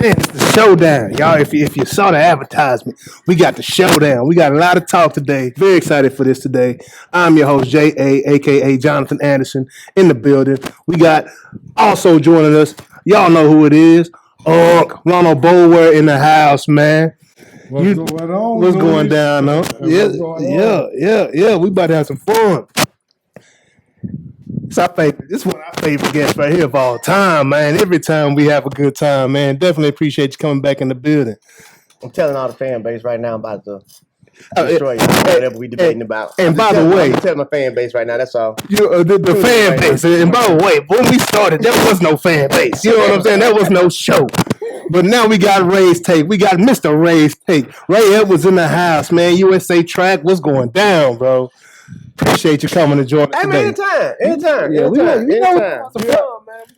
saying, it's the showdown. Y'all, if you saw the advertisement, we got the showdown. We got a lot of talk today. Very excited for this today. I'm your host, J.A., a.k.a. Jonathan Anderson, in the building. We got also joining us, y'all know who it is, Ronald Boulware in the house, man. What's going on? What's going down, though? Yeah. We about to have some fun. This is one of our favorite guests right here of all time, man. Every time we have a good time, man. Definitely appreciate you coming back in the building. I'm telling all the fan base right now I'm about to destroy you, whatever we debating about. And by the way, I'm telling my fan base right now, that's all. The fan base. And by the way, when we started, there was no fan base. You know what I'm saying? There was no show. But now we got RAESTAKE. We got Mr. RAESTAKE. Ray Edwards in the house, man. USA Track. What's going down, bro? Appreciate you coming to join us today. Anytime. Yeah, anytime.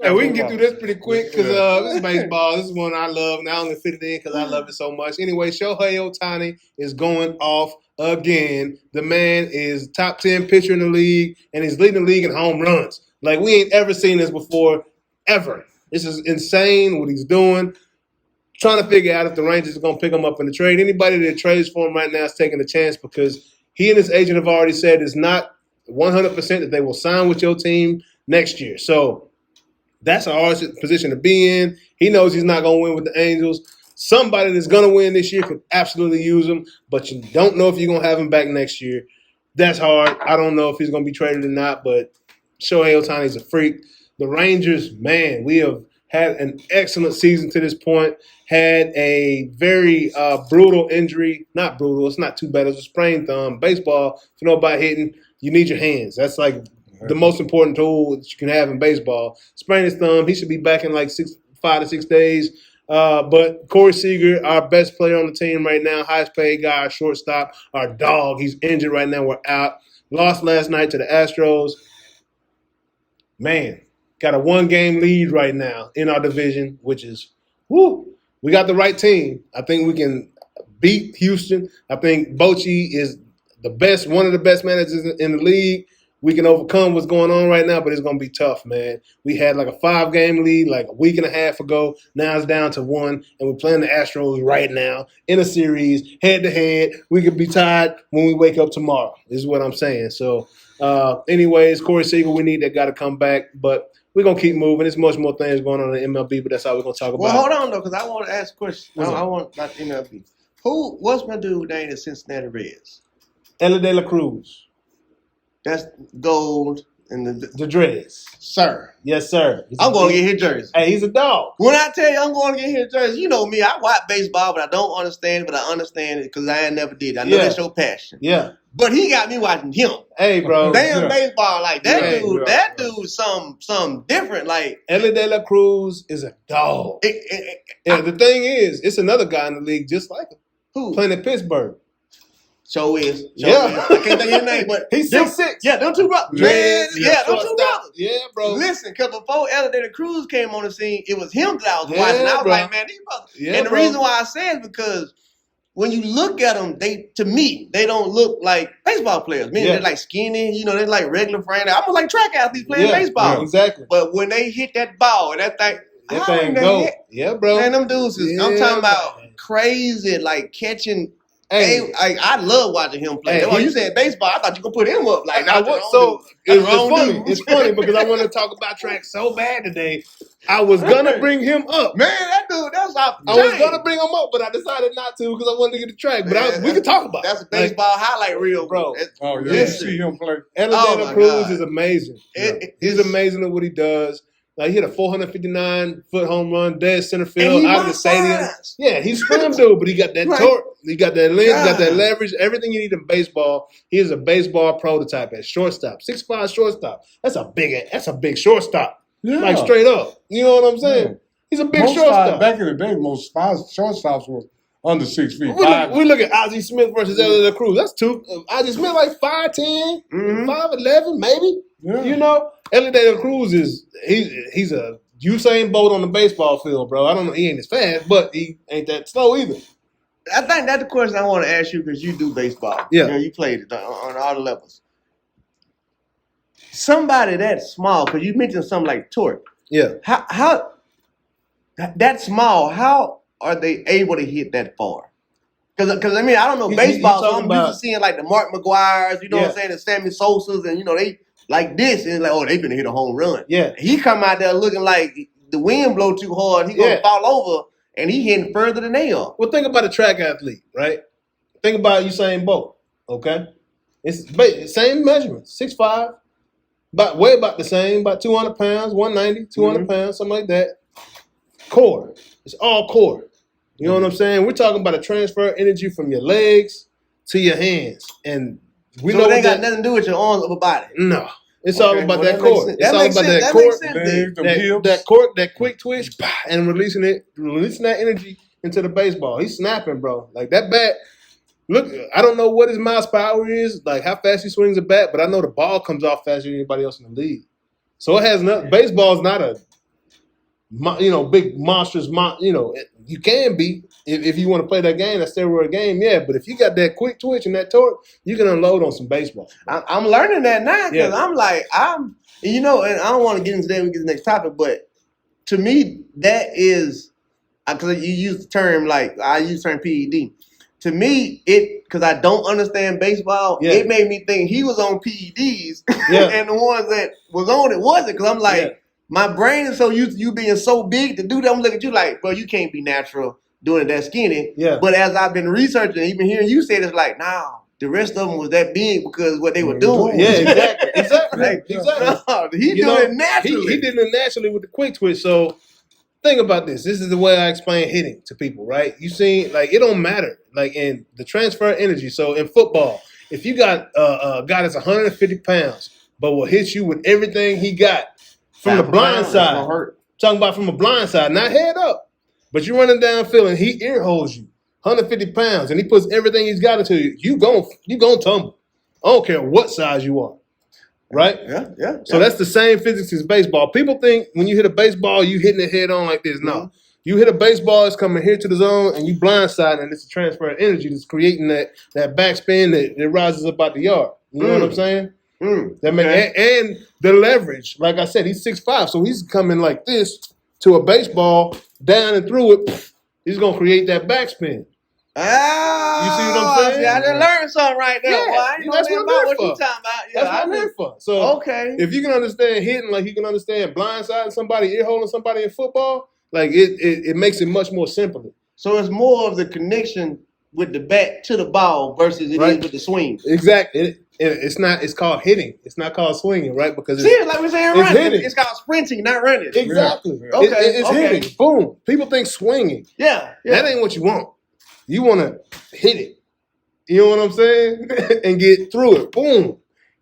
And we can get through this pretty quick because this is baseball. This is one I love, and I only fit it in because I love it so much. Anyway, Shohei Ohtani is going off again. The man is top 10 pitcher in the league, and he's leading the league in home runs. Like, we ain't ever seen this before, ever. This is insane what he's doing. Trying to figure out if the Rangers are going to pick him up in the trade. Anybody that trades for him right now is taking a chance because he and his agent have already said it's not 100% that they will sign with your team next year. So that's a hard position to be in. He knows he's not going to win with the Angels. Somebody that's going to win this year could absolutely use him, but you don't know if you're going to have him back next year. That's hard. I don't know if he's going to be traded or not, but Shohei Ohtani's a freak. The Rangers, man, we have had an excellent season to this point. Had a very brutal injury. Not brutal. It's not too bad. It's a sprained thumb. Baseball, if you know about hitting, you need your hands. That's like the most important tool that you can have in baseball. Sprained his thumb. He should be back in like 5 to 6 days. But Corey Seager, our best player on the team right now, highest paid guy, our shortstop, our dog, he's injured right now. We're out. Lost last night to the Astros. Man, got a 1-game lead right now in our division, which is, whoo. We got the right team. I think we can beat Houston. I think Bochy is one of the best managers in the league. We can overcome what's going on right now, but it's going to be tough, man. We had like a 5-game lead like a week and a half ago. Now it's down to 1, and we're playing the Astros right now in a series, head-to-head. We could be tied when we wake up tomorrow, is what I'm saying. So, anyways, Corey Seager, we need that guy to come back, but we're going to keep moving. There's much more things going on in MLB, but that's all we're going to talk about. Well, hold on, though, because I want to ask a question. I want about MLB. What's my dude named the Cincinnati Reds? Ellie De La Cruz. That's gold and the dreads. Sir. Yes, sir. I'm going to get his jersey. Hey, he's a dog. When I tell you I'm going to get his jersey, you know me. I watch baseball, but I don't understand it, but I understand it because I never did. I know that's your passion. Yeah. But he got me watching him. Hey, bro. Damn baseball. Like, that dude's something different. Like, Ellie De La Cruz is a dog. The thing is, it's another guy in the league just like him. Who? Playing in Pittsburgh. I can't think of his name, but he's 6'6". Yeah, them two brothers. Them two brothers. Yeah, bro. Listen, because before Ellie De La Cruz came on the scene, it was him that I was watching. I was like, man, these brothers. And the reason why I say it is because when you look at them, to me, they don't look like baseball players. Meaning they're like skinny, they're like regular frame. Almost like track athletes playing baseball. Yeah, exactly. But when they hit that ball and that thing go. Yeah, bro. Man, them dudes I'm talking about crazy, like catching. Hey, I love watching him play. When you said baseball, I thought you could put him up. Like, it's funny because I want to talk about track so bad today. I was gonna bring him up. Man, that dude, that's off the I was gonna bring him up, but I decided not to because I wanted to get the track. But we can talk about that's a baseball highlight reel, bro. You see him play. Ellie De La Cruz is amazing. He's amazing at what he does. Like, he hit a 459-foot home run, dead center field, out of the stadium. Yeah, he's a slim dude, but he got that torque, he got that length, he got that leverage, everything you need in baseball. He is a baseball prototype at shortstop, 6'5" shortstop. That's a big shortstop. Yeah. Like, straight up. You know what I'm saying? Yeah. He's a big shortstop. Back in the day, most shortstops were under 6 feet. We look at Ozzie Smith versus Ellie De La Cruz. That's two. Ozzie Smith like 5'10", 5'11", maybe. Yeah. Ellie De La Cruz he's a Usain Bolt on the baseball field, bro. I don't know. He ain't as fast, but he ain't that slow either. I think that's the question I want to ask you because you do baseball. Yeah. You played it on all the levels. Somebody that small, because you mentioned something like torque. Yeah. How that small, how are they able to hit that far? Because I mean, I don't know baseball, so I'm used to seeing like the Mark McGuires, you know what I'm saying, the Sammy Sosas, and they like this, and it's like, oh, they finna hit a home run. Yeah. He come out there looking like the wind blow too hard, he gonna fall over, and he hitting further than they are. Well, think about a track athlete, right? Think about Usain Bolt, okay? It's same measurements, 6'5", about the same, about 200 pounds, 190, 200 pounds, something like that. Core. It's all core. You know what I'm saying? We're talking about a transfer of energy from your legs to your hands. And we know they got nothing to do with your arms or the body. No. It's all about that core. It's all about that core. That quick twitch, and releasing that energy into the baseball. He's snapping, bro. Like that bat. Look, I don't know what his miles per hour is, like how fast he swings a bat, but I know the ball comes off faster than anybody else in the league. So it has nothing. Baseball is not a big monstrous. You can be if you want to play that game, that steroid game, yeah. But if you got that quick twitch and that torque, you can unload on some baseball. I'm learning that now because I'm and I don't want to get into that. We get to the next topic, but to me, that is because you use the term I use the term PED. To me, because I don't understand baseball, it made me think he was on PEDs, and the ones that was on it wasn't. Because I'm like, my brain is so used to you being so big to do that. I'm looking at you like, bro, you can't be natural doing it that skinny. Yeah. But as I've been researching, even hearing you say it, it's like, nah, the rest of them was that big because what they were doing. Yeah, exactly. Exactly. No, he doing it naturally. He did it naturally with the quick twitch. So think about this. This is the way I explain hitting to people, right? You see, it don't matter. In the transfer energy. So in football, if you got a guy that's 150 pounds, but will hit you with everything he got from the blind side. Talking about from a blind side, not head up. But you're running downfield and he ear holds you, 150 pounds, and he puts everything he's got into you. You gon' tumble. I don't care what size you are. Right? Yeah. So that's the same physics as baseball. People think when you hit a baseball, you hitting it head on like this. No. You hit a baseball, it's coming here to the zone, and you blindside, and it's a transfer of energy that's creating that backspin that rises up out the yard. You know what I'm saying? And the leverage, like I said, he's 6'5", so he's coming like this to a baseball, down and through it. He's gonna create that backspin. Ah, you see what I'm saying? I done learned something right there. Yeah, boy. I ain't know that's about what you talking about. That's what I'm here for. So if you can understand hitting like you can understand blindsiding somebody, ear holding somebody in football, it makes it much more simpler. So it's more of the connection with the bat to the ball versus it is with the swing. Exactly. It's called hitting. It's not called swinging, right? Because it's like we're saying running. It's called sprinting, not running. Exactly. Yeah. Okay. It's hitting. Boom. People think swinging. Yeah. That ain't what you want. You want to hit it. You know what I'm saying? And get through it. Boom.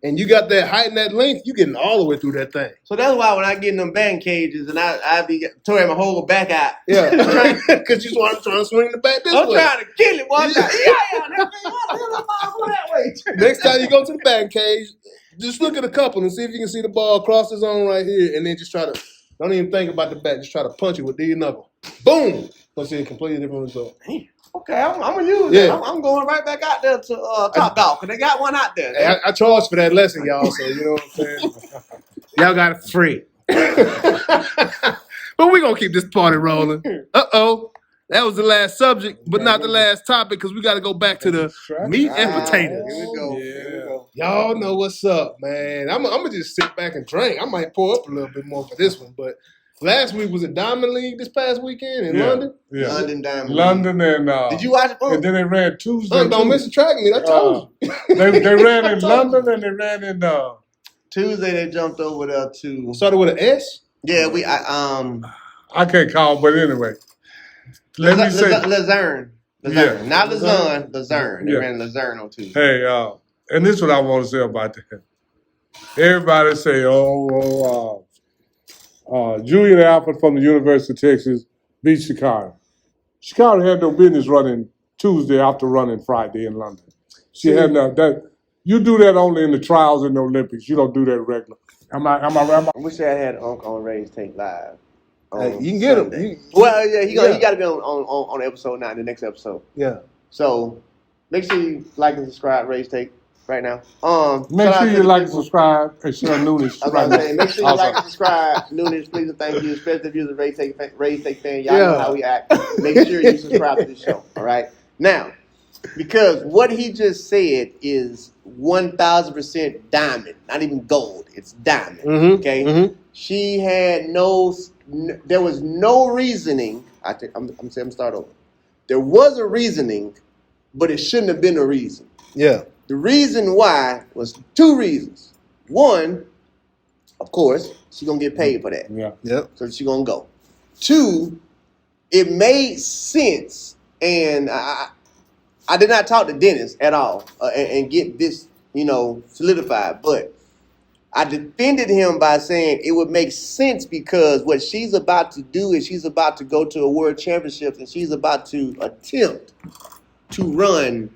And you got that height and that length, you getting all the way through that thing. So that's why when I get in them batting cages and I be tearing my whole back out. Yeah. Because you trying to swing the bat this way. I'm trying to kill it. Next time you go to the batting cage, just look at a couple and see if you can see the ball across the zone right here, and then just don't even think about the bat. Just try to punch it with the knuckle. Boom. Let's see a completely different result. Okay, I'm gonna use it. I'm going right back out there to Top Golf because they got one out there. Hey, I charged for that lesson, y'all. So you know what I'm saying. Y'all got it free. But we're gonna keep this party rolling. That was the last subject, but not the last topic because we got to go back to the meat and potatoes. Here we go. Here we go. Y'all know what's up, man. I'm gonna just sit back and drink. I might pour up a little bit more for this one, but. Last week was a Diamond League this past weekend in London? Yeah. London Diamond League. London and... Did you watch it? And then they ran Tuesday. Don't miss the track meet. I told you. They ran in London and they ran in... Tuesday they jumped over there to... Started with an S? Yeah, I can't call, but anyway. Let me say... Luzerne. Not Luzerne. Luzerne. They ran Luzerne on Tuesday. Hey, and this is what I want to say about that. Everybody say, Julian Alford from the University of Texas beat Shikari. Shikari had no business running Tuesday after running Friday in London. She had that. You do that only in the trials in the Olympics. You don't do that regular. Am I right? I wish I had on RAESTAKE live. You can get him. He got to be on episode 9, the next episode. Yeah. So make sure you like and subscribe, RAESTAKE. right now. Make sure you like and subscribe and share Noonish. Right now. Make sure you like and subscribe. Noonish, please and thank you. Especially if you're a RAESTAKE fan. Y'all know how we act. Make sure you subscribe to the show. All right. Now, because what he just said is 1,000% diamond, not even gold. It's diamond. Mm-hmm. Okay. Mm-hmm. She had there was no reasoning. I'm start over. There was a reasoning, but it shouldn't have been a reason. Yeah. The reason why was two reasons. One, of course, she's gonna get paid for that. Yeah. Yep. So she's gonna go. Two, it made sense, and I did not talk to Dennis at all and get this, solidified, but I defended him by saying it would make sense because what she's about to do is she's about to go to a world championship and she's about to attempt to run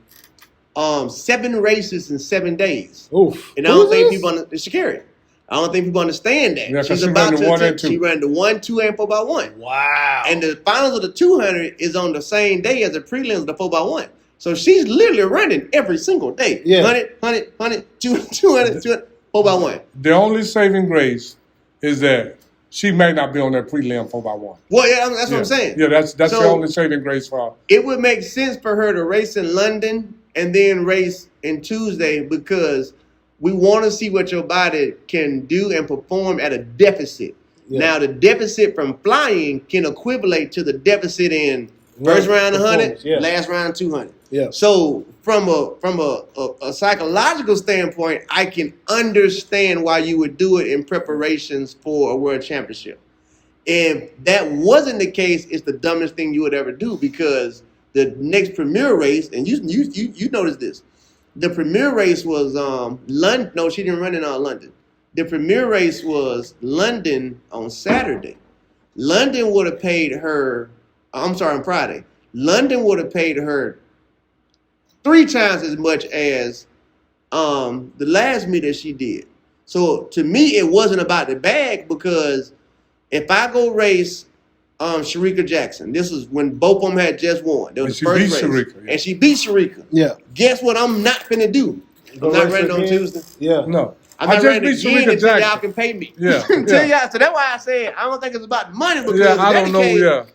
7 races in 7 days. Oof. And I don't think people Sha'Carri. I don't think people understand that. Yeah, she's she about ran the to 1 and attempt, 2. she ran the 1, 2, and 4x1. Wow. And the finals of the 200 is on the same day as the prelims of the 4x1. So she's literally running every single day. Yeah. 100, 200, 4x1. The only saving grace is that she may not be on that prelim 4x1. Well, yeah, that's what I'm saying. Yeah, that's So, the only saving grace for her. It would make sense for her to race in London and then race in Tuesday because we want to see what your body can do and perform at a deficit. Yeah. Now, the deficit from flying can equivalent to the deficit in first round 100, last round 200. Yeah. So from a psychological standpoint, I can understand why you would do it in preparations for a world championship. If that wasn't the case, it's the dumbest thing you would ever do because the next premier race, and you noticed this, the premier race was London. No, she didn't run in London. The premier race was London on Saturday. London would have paid her. On Friday. London would have paid her 3 times as much as the last meet that she did. So to me, it wasn't about the bag because if I go race Shericka Jackson, this is when both of them had just won. There was the first race. Shericka, yeah. And she beat Shericka. Yeah. Guess what I'm not finna do? I'm not running on Tuesday. Yeah. No. I'm not running again until y'all can pay me. Yeah. Y'all. So that's why I said I don't think it's about the money because I don't know. Yeah.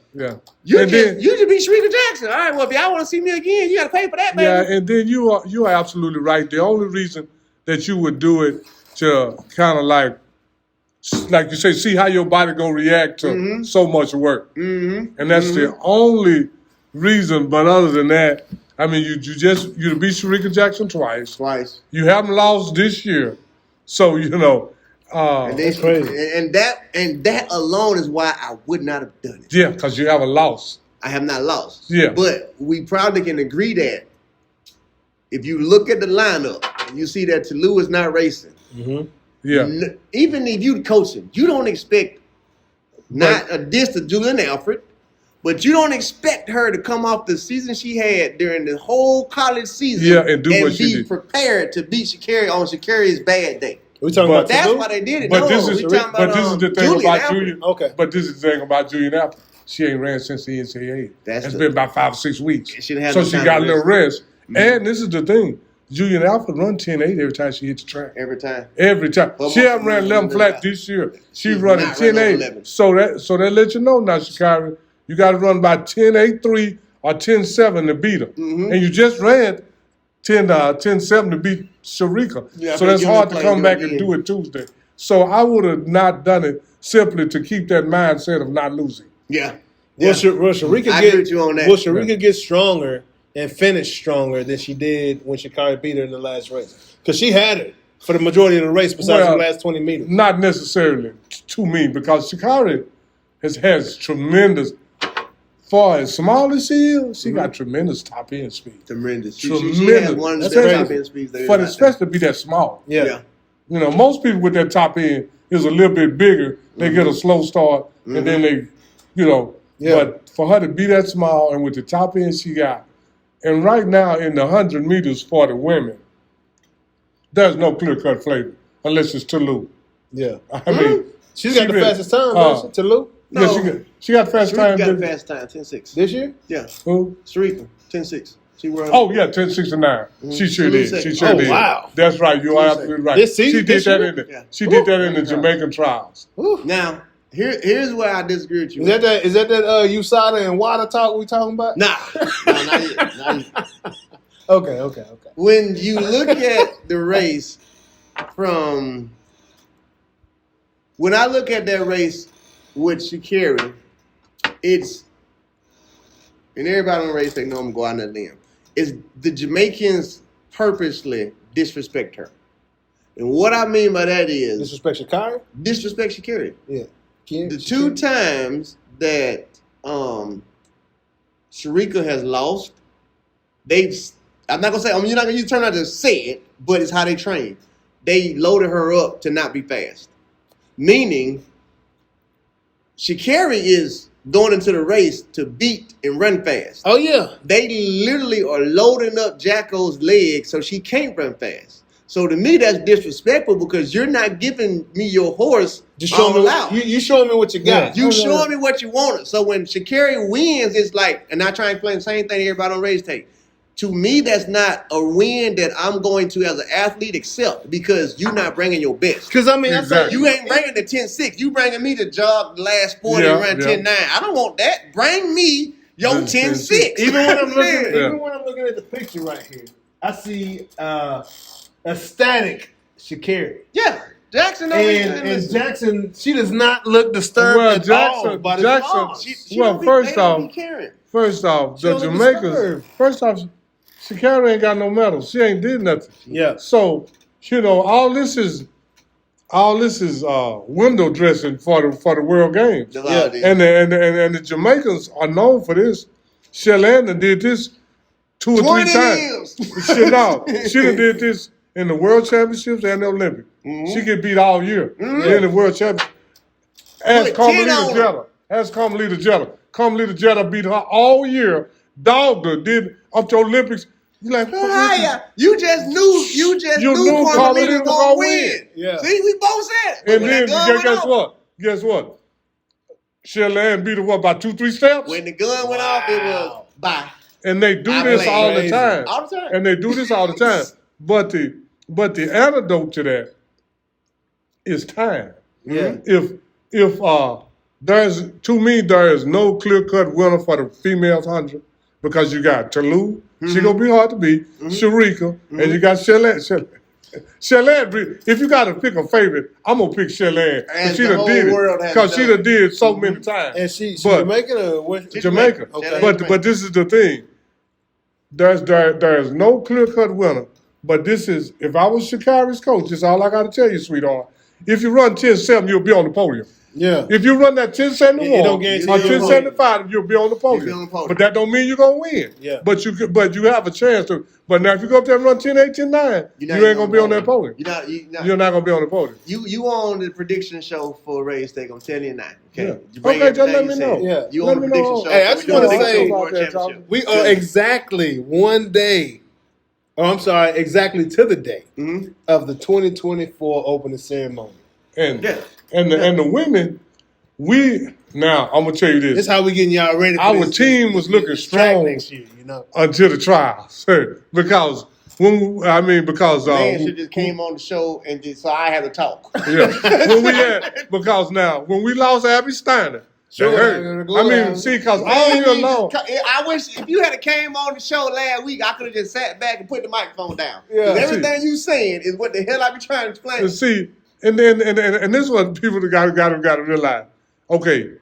You just beat Shericka Jackson. All right. Well, if y'all want to see me again, you got to pay for that, baby. Yeah, and then you are absolutely right. The only reason that you would do it to kind of like you say, see how your body gonna react to so much work, and that's the only reason. But other than that, I mean, you beat Shericka Jackson twice. You haven't lost this year, so and that's crazy. And that alone is why I would not have done it. Yeah, because you haven't lost. I have not lost. Yeah, but we probably can agree that if you look at the lineup and you see that Tolu is not racing. Mm-hmm. Yeah. Even if you coaching, you don't expect not a diss to Julian Alfred, but you don't expect her to come off the season she had during the whole college season and do what she did. Prepared to beat Sha'Carri on Sha'Carri's bad day. We talking about that's Tolu? why they did it. But this is the thing about Julian. Okay. But this is the thing about Julian Alfred. She ain't ran since the NCAA. It's been about 5 or 6 weeks. So she got a little rest. Mm-hmm. And this is the thing. Julian Alfred run 10-8 every time she hits the track. Every time. Well, she hasn't ran 11 flat this year. She's running 10-8. So that lets you know now, Sha'Carri, you got to run about 10-8-3 or 10-7 to beat her. Mm-hmm. And you just ran 10-7 to beat Shericka. Yeah, so that's hard to come back and do it Tuesday. So I would have not done it simply to keep that mindset of not losing. Yeah. Will Shericka get stronger and finish stronger than she did when Sha'Carri beat her in the last race? Because she had it for the majority of the race besides the last 20 meters. Not necessarily to me, because Sha'Carri has tremendous, far as small as she is, she got tremendous top-end speed. Tremendous. She has one of the best top-end speeds there is. But especially to be that small. Yeah. Most people with that top end is a little bit bigger. They get a slow start, and then they, But for her to be that small and with the top end she got, and right now in the 100 meters for the women, there's no clear-cut flavor unless it's Tolu. Yeah. I mean, she's got the fastest time, doesn't she, Tolu? No. Yeah, she got the fast time. Got the fast time, 10-6. This year? Yeah. Who? Shericka, 10-6. She won. Oh yeah, 1069. She sure did. She sure did. Wow. That's right. You are absolutely right. This season, she did that in the Jamaican trials. Now, here's where I disagree with you. Is that USADA and water talk we talking about? Nah, not yet. Okay. When you look at the race when I look at that race with Sha'Carri, and everybody on the race, they know I'm going out on a limb. Is the Jamaicans purposely disrespect her? And what I mean by that is Disrespect Sha'Carri? Disrespect Sha'Carri. Yeah. The two times that Sharika has lost, I'm not gonna say you're not gonna use turn out to say it, but it's how they train. They loaded her up to not be fast. Meaning Sha'Carri is going into the race to beat and run fast. Oh yeah. They literally are loading up Jacko's legs so she can't run fast. So to me, that's disrespectful because you're not giving me your horse. Just show me out. You showing me what you got. You showing me what you wanted. So when Sha'Carri wins, it's like, and I try and play the same thing everybody on RAESTAKE. To me, that's not a win that I'm going to, as an athlete, accept because you're not bringing your best. Because, I mean, exactly. You ain't bringing the 10.6. You bringing me to jog the last 40 and run 10.9. I don't want that. Bring me your 10.6. Even when I'm looking at the picture right here, I see a static Sha'Carri. Yeah. Jackson and Jackson, she does not look disturbed at all. But First off, the Jamaicans. First off, Sha'Carri ain't got no medals. She ain't did nothing. Yeah. So all this is window dressing for the World Games. Yeah. And the Jamaicans are known for this. Shelanda did this 2 or 3 times. She done did this in the World Championships and the Olympics. Mm-hmm. She get beat all year in the World Championship. Ask Carmelita Jetta. Carmelita Jetta beat her all year. Dogged her. Did up to Olympics. You like, you just knew Carmelita was gonna win. Yeah. See, we both said it. And then guess what? Shelland beat her by 2-3 steps. When the gun went off, it was bye. And they do this all the time. And they do this all the time. But the antidote to that is time. Yeah. If there is no clear-cut winner for the females 100 because you got Toulouse, she gonna be hard to beat, Sharika, and you got Shelland. Shelland, if you got to pick a favorite, I'm gonna pick Shelland because she done did it. Because she done did it so many times. And she's Jamaican or Jamaica. Okay. But this is the thing. There is no clear-cut winner. But this is, if I was Sha'Carri's coach, this is all I got to tell you, sweetheart. If you run 10.7, you'll be on the podium. Yeah. If you run that 10.71 or 10.75, you'll be on the podium. But that don't mean you're gonna win. Yeah. But you have a chance to. But now if you go up there and run 10.8, 10.9, you ain't gonna be on that podium. You're not gonna be on the podium. You on the prediction show for RAESTAKE? I'm telling you now. Okay. Yeah. Okay, just let me know. Yeah. You on the prediction show? Hey, I just want to say we are exactly one day. Oh, I'm sorry, exactly to the day of the 2024 opening ceremony. And the women, now I'm gonna tell you this. This is how we getting y'all ready for our team was looking strong next year, until the trials. Because man should just came on the show and so I had to talk. Yeah. When we lost Abby Steiner. Sure. Because all year long. I wish if you had came on the show last week, I could have just sat back and put the microphone down. Yeah. Everything you saying is what the hell I be trying to explain. And see, and this is what people got to realize. Okay,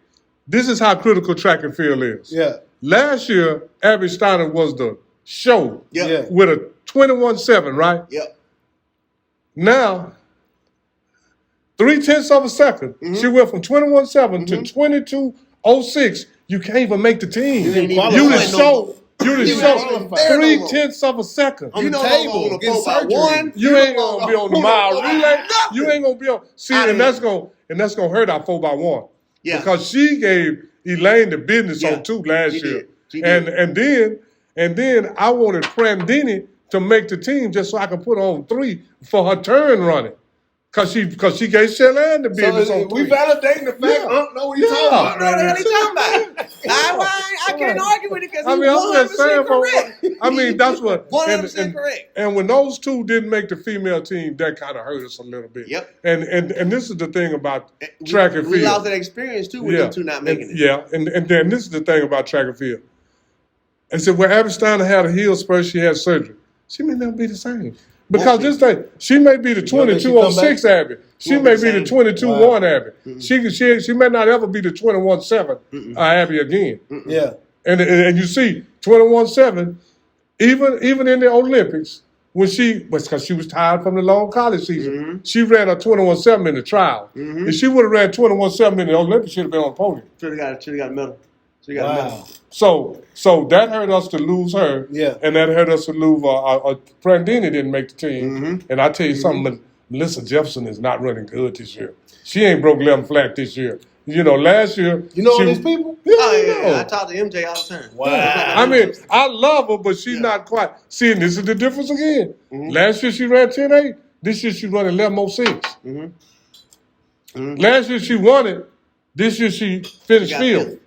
this is how critical track and field is. Yeah. Last year, Abby Steiner was the show with a 21.7, right? Yep. Now, 0.3 of a second. She went from 21.7 to 22.06. You can't even make the team. You the show. You the show. 0.3 of a second. On the table. You ain't gonna be on the mile relay. You ain't gonna be on. See, and that's gonna hurt our 4x1. Yeah. Because she gave Elaine the business on 2 last year. And then I wanted Prandini to make the team just so I can put on 3 for her turn running. Cause she gave Shelland the business on 3. We validating the fact. I don't know what you're talking about. I know what he's talking about. I can't argue with it because I'm just saying, I mean, that's what. 100% correct. And when those two didn't make the female team, that kind of hurt us a little bit. Yep. And this is the thing about track and field. We lost that experience too with them two not making it. Yeah, and then this is the thing about track and field. I said, well, Abby Steiner had a heel spur, she had surgery. She may never be the same. Because this thing, she may be the 2206 Abby. She may be the 22-1 Abby. Mm-hmm. She may not ever be the 21-7 Abby again. Mm-hmm. Yeah. And you see, 21-7, even in the Olympics, because she was tired from the long college season, she ran a 21-7 in the trial. Mm-hmm. If she would have ran 21-7 in the Olympics, she'd have been on the podium. Should have got a medal. Wow. So that hurt us to lose her, and that hurt us to lose. Prandini didn't make the team, and I tell you something, Melissa Jefferson is not running good this year. She ain't broke 11 flat this year. You know, last year. You know all these people? Yeah, I talk to MJ all the time. Wow. I mean, I love her, but she's not quite. See, and this is the difference again. Mm-hmm. Last year she ran 10.8. This year she run 11.06. Last year she won it. This year she finished field.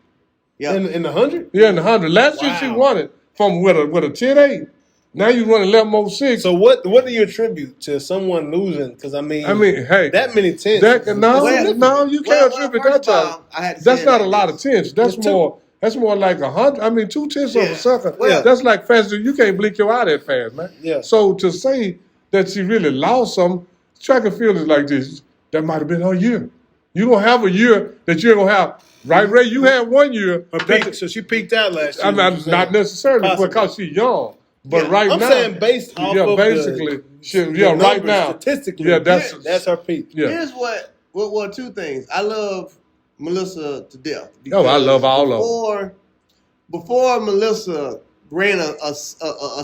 Yeah. In the 100? Yeah, in the 100. Last year she won it from with a 10.8. Now you run 11.06. So what do you attribute to someone losing? Because I mean, hey, that many tenths. No, you can't attribute that time. That's not a lot of tenths. That's more. That's more like 100. I mean, 2 tenths of a second. That's like faster. You can't blink your eye that fast, man. Yeah. So to say that she really lost some, track and field is like this. That might have been her year. You don't have a year that you're gonna have. Right, Ray? You had 1 year. So she peaked out last year. I mean, not necessarily because she's young. But right now, I'm saying based off of basically, the right now, statistically, that's her peak. Yeah. Here's what two things. I love Melissa to death. Oh, I love all of them. Before Melissa ran a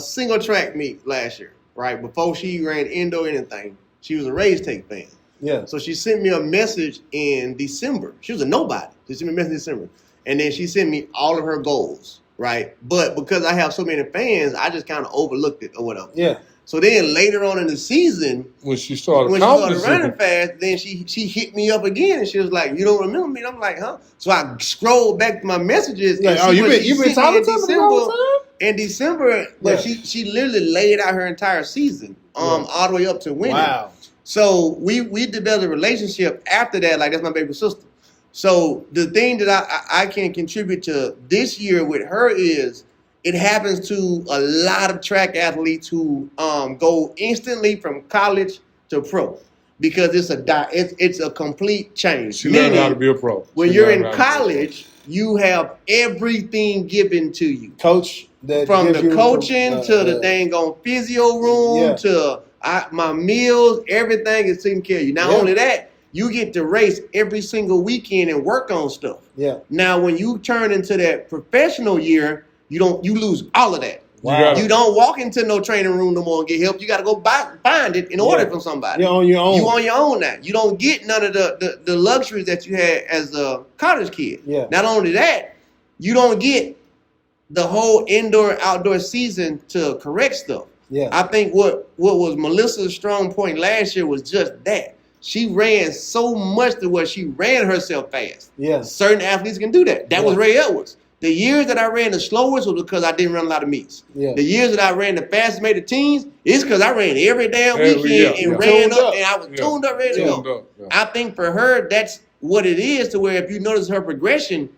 single track meet last year, right? Before she ran indoor anything, she was a RAESTAKE fan. Yeah. So she sent me a message in December. She was a nobody. She sent me a message in December. And then she sent me all of her goals, right? But because I have so many fans, I just kind of overlooked it or whatever. Yeah. So then later on in the season, when she started running fast, then she hit me up again and she was like, "You don't remember me?" And I'm like, "Huh?" So I scrolled back to my messages. Like, and you been talking to me all the time? In December, but she literally laid out her entire season, all the way up to winning. Wow. So we developed a relationship after that, like that's my baby sister. So the thing that I can contribute to this year with her is it happens to a lot of track athletes who go instantly from college to pro because it's a complete change. She learned how to be a pro. When you're in college, you have everything given to you. Coach from the coaching to the dang on physio room to my meals, everything is taken care of you. Not only that, you get to race every single weekend and work on stuff. Yeah. Now, when you turn into that professional year, you lose all of that. Wow. You don't walk into no training room no more and get help. You got to go find it in order from somebody. You're on your own. You on your own now. You don't get none of the luxuries that you had as a college kid. Yeah. Not only that, you don't get the whole indoor-outdoor season to correct stuff. Yeah. I think what was Melissa's strong point last year was just that. She ran so much to where she ran herself fast. Yeah. Certain athletes can do that. That was Ray Edwards. The years that I ran the slowest was because I didn't run a lot of meets. Yeah. The years that I ran the fastest made the teams, it's because I ran every damn weekend and ran up and I was tuned up, ready to go. I think for her, that's what it is to where if you notice her progression,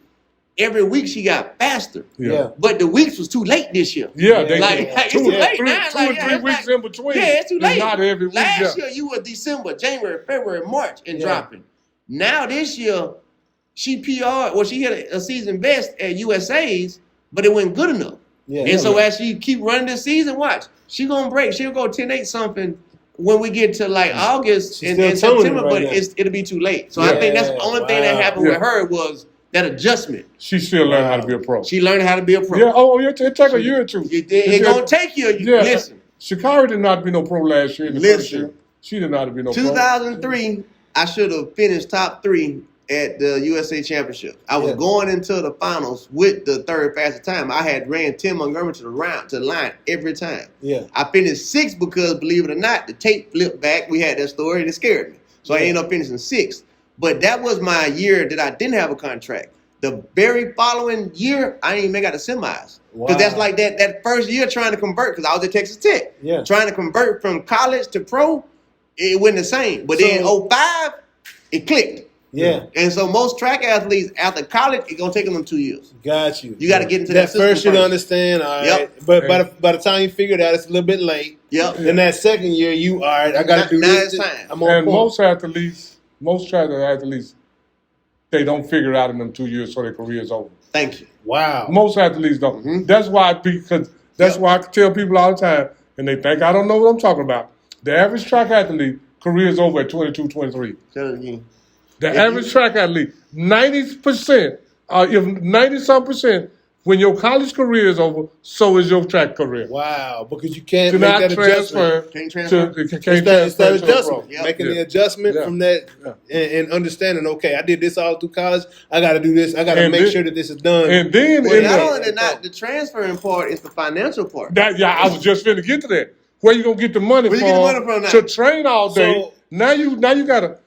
every week she got faster. Yeah. But the weeks was too late this year. Yeah, it's too late now. Two or 3 weeks in between. Yeah, it's too late. Not every week. Last year you were December, January, February, March and dropping. Now this year she PR'd, well, she hit a season best at USA's, but it wasn't good enough. Yeah. And so as she keep running this season, watch, she gonna break. She'll go 10.8 something when we get to like August and September, but it'll be too late. So I think that's the only thing that happened with her was that adjustment. She still learned how to be a pro. She learned how to be a pro. Yeah, it take a year or two. It's going to take you. Listen. Sha'Carri did not be no pro last year. In the first year. She did not be no pro. 2003, I should have finished top 3 at the USA Championship. I was going into the finals with the third fastest time. I had ran Tim Montgomery to the line every time. Yeah. I finished 6th because, believe it or not, the tape flipped back. We had that story and it scared me. So I ended up finishing 6th. But that was my year that I didn't have a contract. The very following year, I ain't even make out the semis. Because that's like that first year trying to convert, because I was at Texas Tech. Yeah. Trying to convert from college to pro, it wasn't the same. But then 05, it clicked. Yeah. And so most track athletes after college, it's going to take them 2 years. Got you. You got to get into that system first year to understand, all right. Yep. But by the time you figure it out, it's a little bit late. Yep. Then that second year, all right, I got to do now this. It's time. I'm on And point. most track athletes, they don't figure it out in them 2 years, so their career is over. Thank you. Wow. Most athletes don't. Mm-hmm. That's why I tell people all the time, and they think I don't know what I'm talking about. The average track athlete career is over at 22, 23. Tell it again. The average track athlete, 90%, if 90-some%, when your college career is over, so is your track career. Wow, because you can't Do make not that adjustment. Can't transfer. Can't It's that transfer to a pro. adjustment, Yep. making the adjustment from that and understanding, okay, I did this all through college. I got to do this. I got to make sure that this is done. And then Well, not only the transferring part, it's the financial part. I was just finna get to that. Where you gonna get the money Where from? you get the money from now? To train all day. So- now you gotta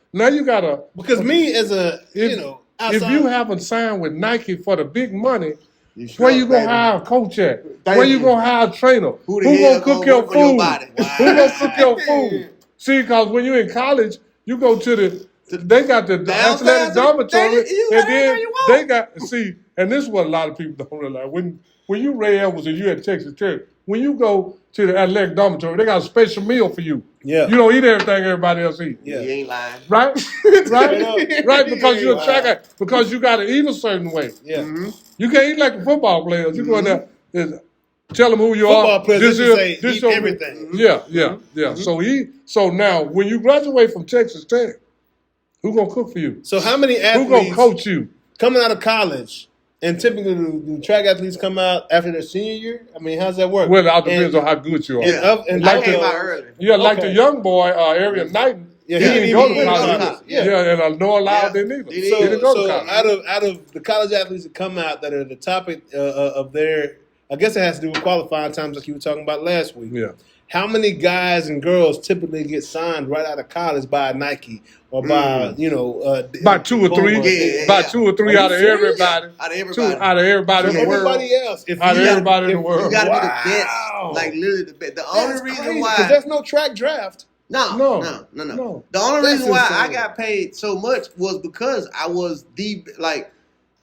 Because me as a, if outside, you haven't signed with Nike for the big money, You where sure, you gonna baby. hire a coach at? Thank Where you you. gonna hire a trainer? Who the hell gonna cook gonna your work on your food? body? Who gonna cook your food? See, because when you're in college, you go to they got the Downstairs, athletic dormitory, you and got then anything you want. they got and this is what a lot of people don't realize. When you Ray Edwards and you at Texas Tech, when you go to the athletic dormitory, they got a special meal for you. Yeah. You don't eat everything everybody else eat. Yeah. You ain't lying. Right? right? Because you're a Wow. tracker, because you gotta eat a certain way. yeah. Mm-hmm. You can't eat like the football players. You go in there, tell them who you Football are. players, This they is- say, this eat your- everything. Yeah. So now when you graduate from Texas Tech, who gonna cook for you? So how many Who athletes gonna coach you? coming out of college, and typically do track athletes come out after their senior year? I mean, how's that work? Well, it all depends on how good you are. And I Like came the- out early. Yeah, like Okay. the young boy, Arian Knighton. Yeah, he he didn't didn't go even to go to college. college. Yeah, and Noah Lyle didn't either. He He didn't didn't go to So college. out of the college athletes that come out that are the topic of their, I guess it has to do with qualifying times like you were talking about last week. Yeah. How many guys and girls typically get signed right out of college by Nike or by About two or three. Yeah. About 2 or 3 Are out you of serious? everybody. Out of Two everybody. out of everybody in the world. everybody else? If Out of you- everybody in the You world. gotta be Wow. the best. Like literally the best. The only reason because why there's no track draft. No. No. The only That's reason why I insane. got paid so much was because I was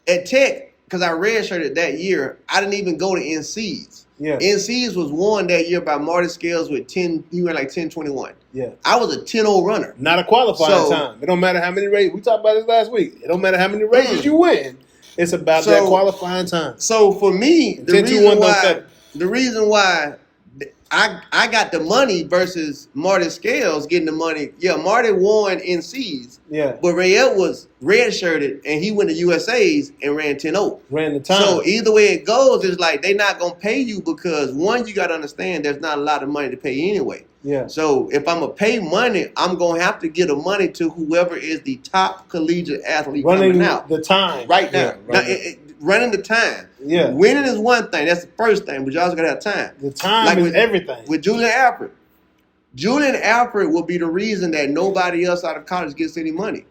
at Tech, because I redshirted that year, I didn't even go to NCs. Yeah. NCs was won that year by Marty Scales with 10, he went like 10-21. Yeah. I was a 10-0 runner. Not a qualifying So- time. It don't matter how many races. We talked about this last week. It don't matter how many races you win. It's about that qualifying time. So for me, 10-2-1 don't cut. the reason why I got the money versus Marty Scales getting the money. Yeah, Marty won NCs, Yeah. but Rayette was redshirted and he went to USA's and ran 10-0. Ran the time. So either way it goes, it's like they're not gonna pay you because one, you gotta understand there's not a lot of money to pay anyway. yeah. So if I'm gonna pay money, I'm gonna have to give the money to whoever is the top collegiate athlete Running coming out the time. right now. Yeah, right Now, running the time. Yeah. Winning is one thing. That's the first thing, but you also gotta have time. The time Like is with- everything. With Julian Alfred. Julian Alfred will be the reason that nobody else out of college gets any money.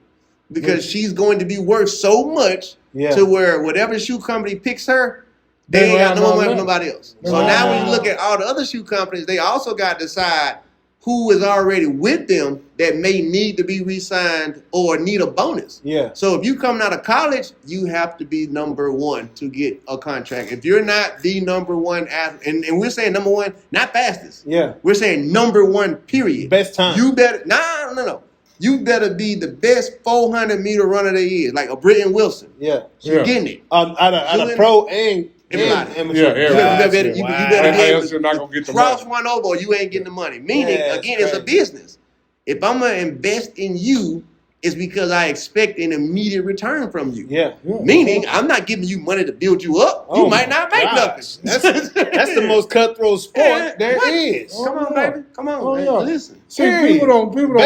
Because she's going to be worth so much Yeah. to where whatever shoe company picks her, they They ain't got have no no more money for money. nobody else. So Wow. now when you look at all the other shoe companies, they also got to decide who is already with them that may need to be re-signed or need a bonus. Yeah. So if you coming out of college, you have to be number one to get a contract. If you're not the number one athlete, and we're saying number one, not fastest. Yeah. We're saying number one, period. Best time. You better, no. You better be the best 400-meter runner there is, like a Britton Wilson. Yeah. You're Yeah. getting it. Out of Julian- pro and Everybody. amateur. Yeah, everybody. You Wow. better And be able else you're not gonna get the cross money. one over or you ain't getting the money. Meaning, Yeah, again, that's it's a crazy. business. If I'm going to invest in you, it's because I expect an immediate return from you. Yeah. Meaning, I'm not giving you money to build you up. Oh You might my not make gosh. nothing. That's the most cutthroat sport there What? is. Come on, baby. Come on, Oh, man. yeah. Listen. See, Period. people don't Baseball,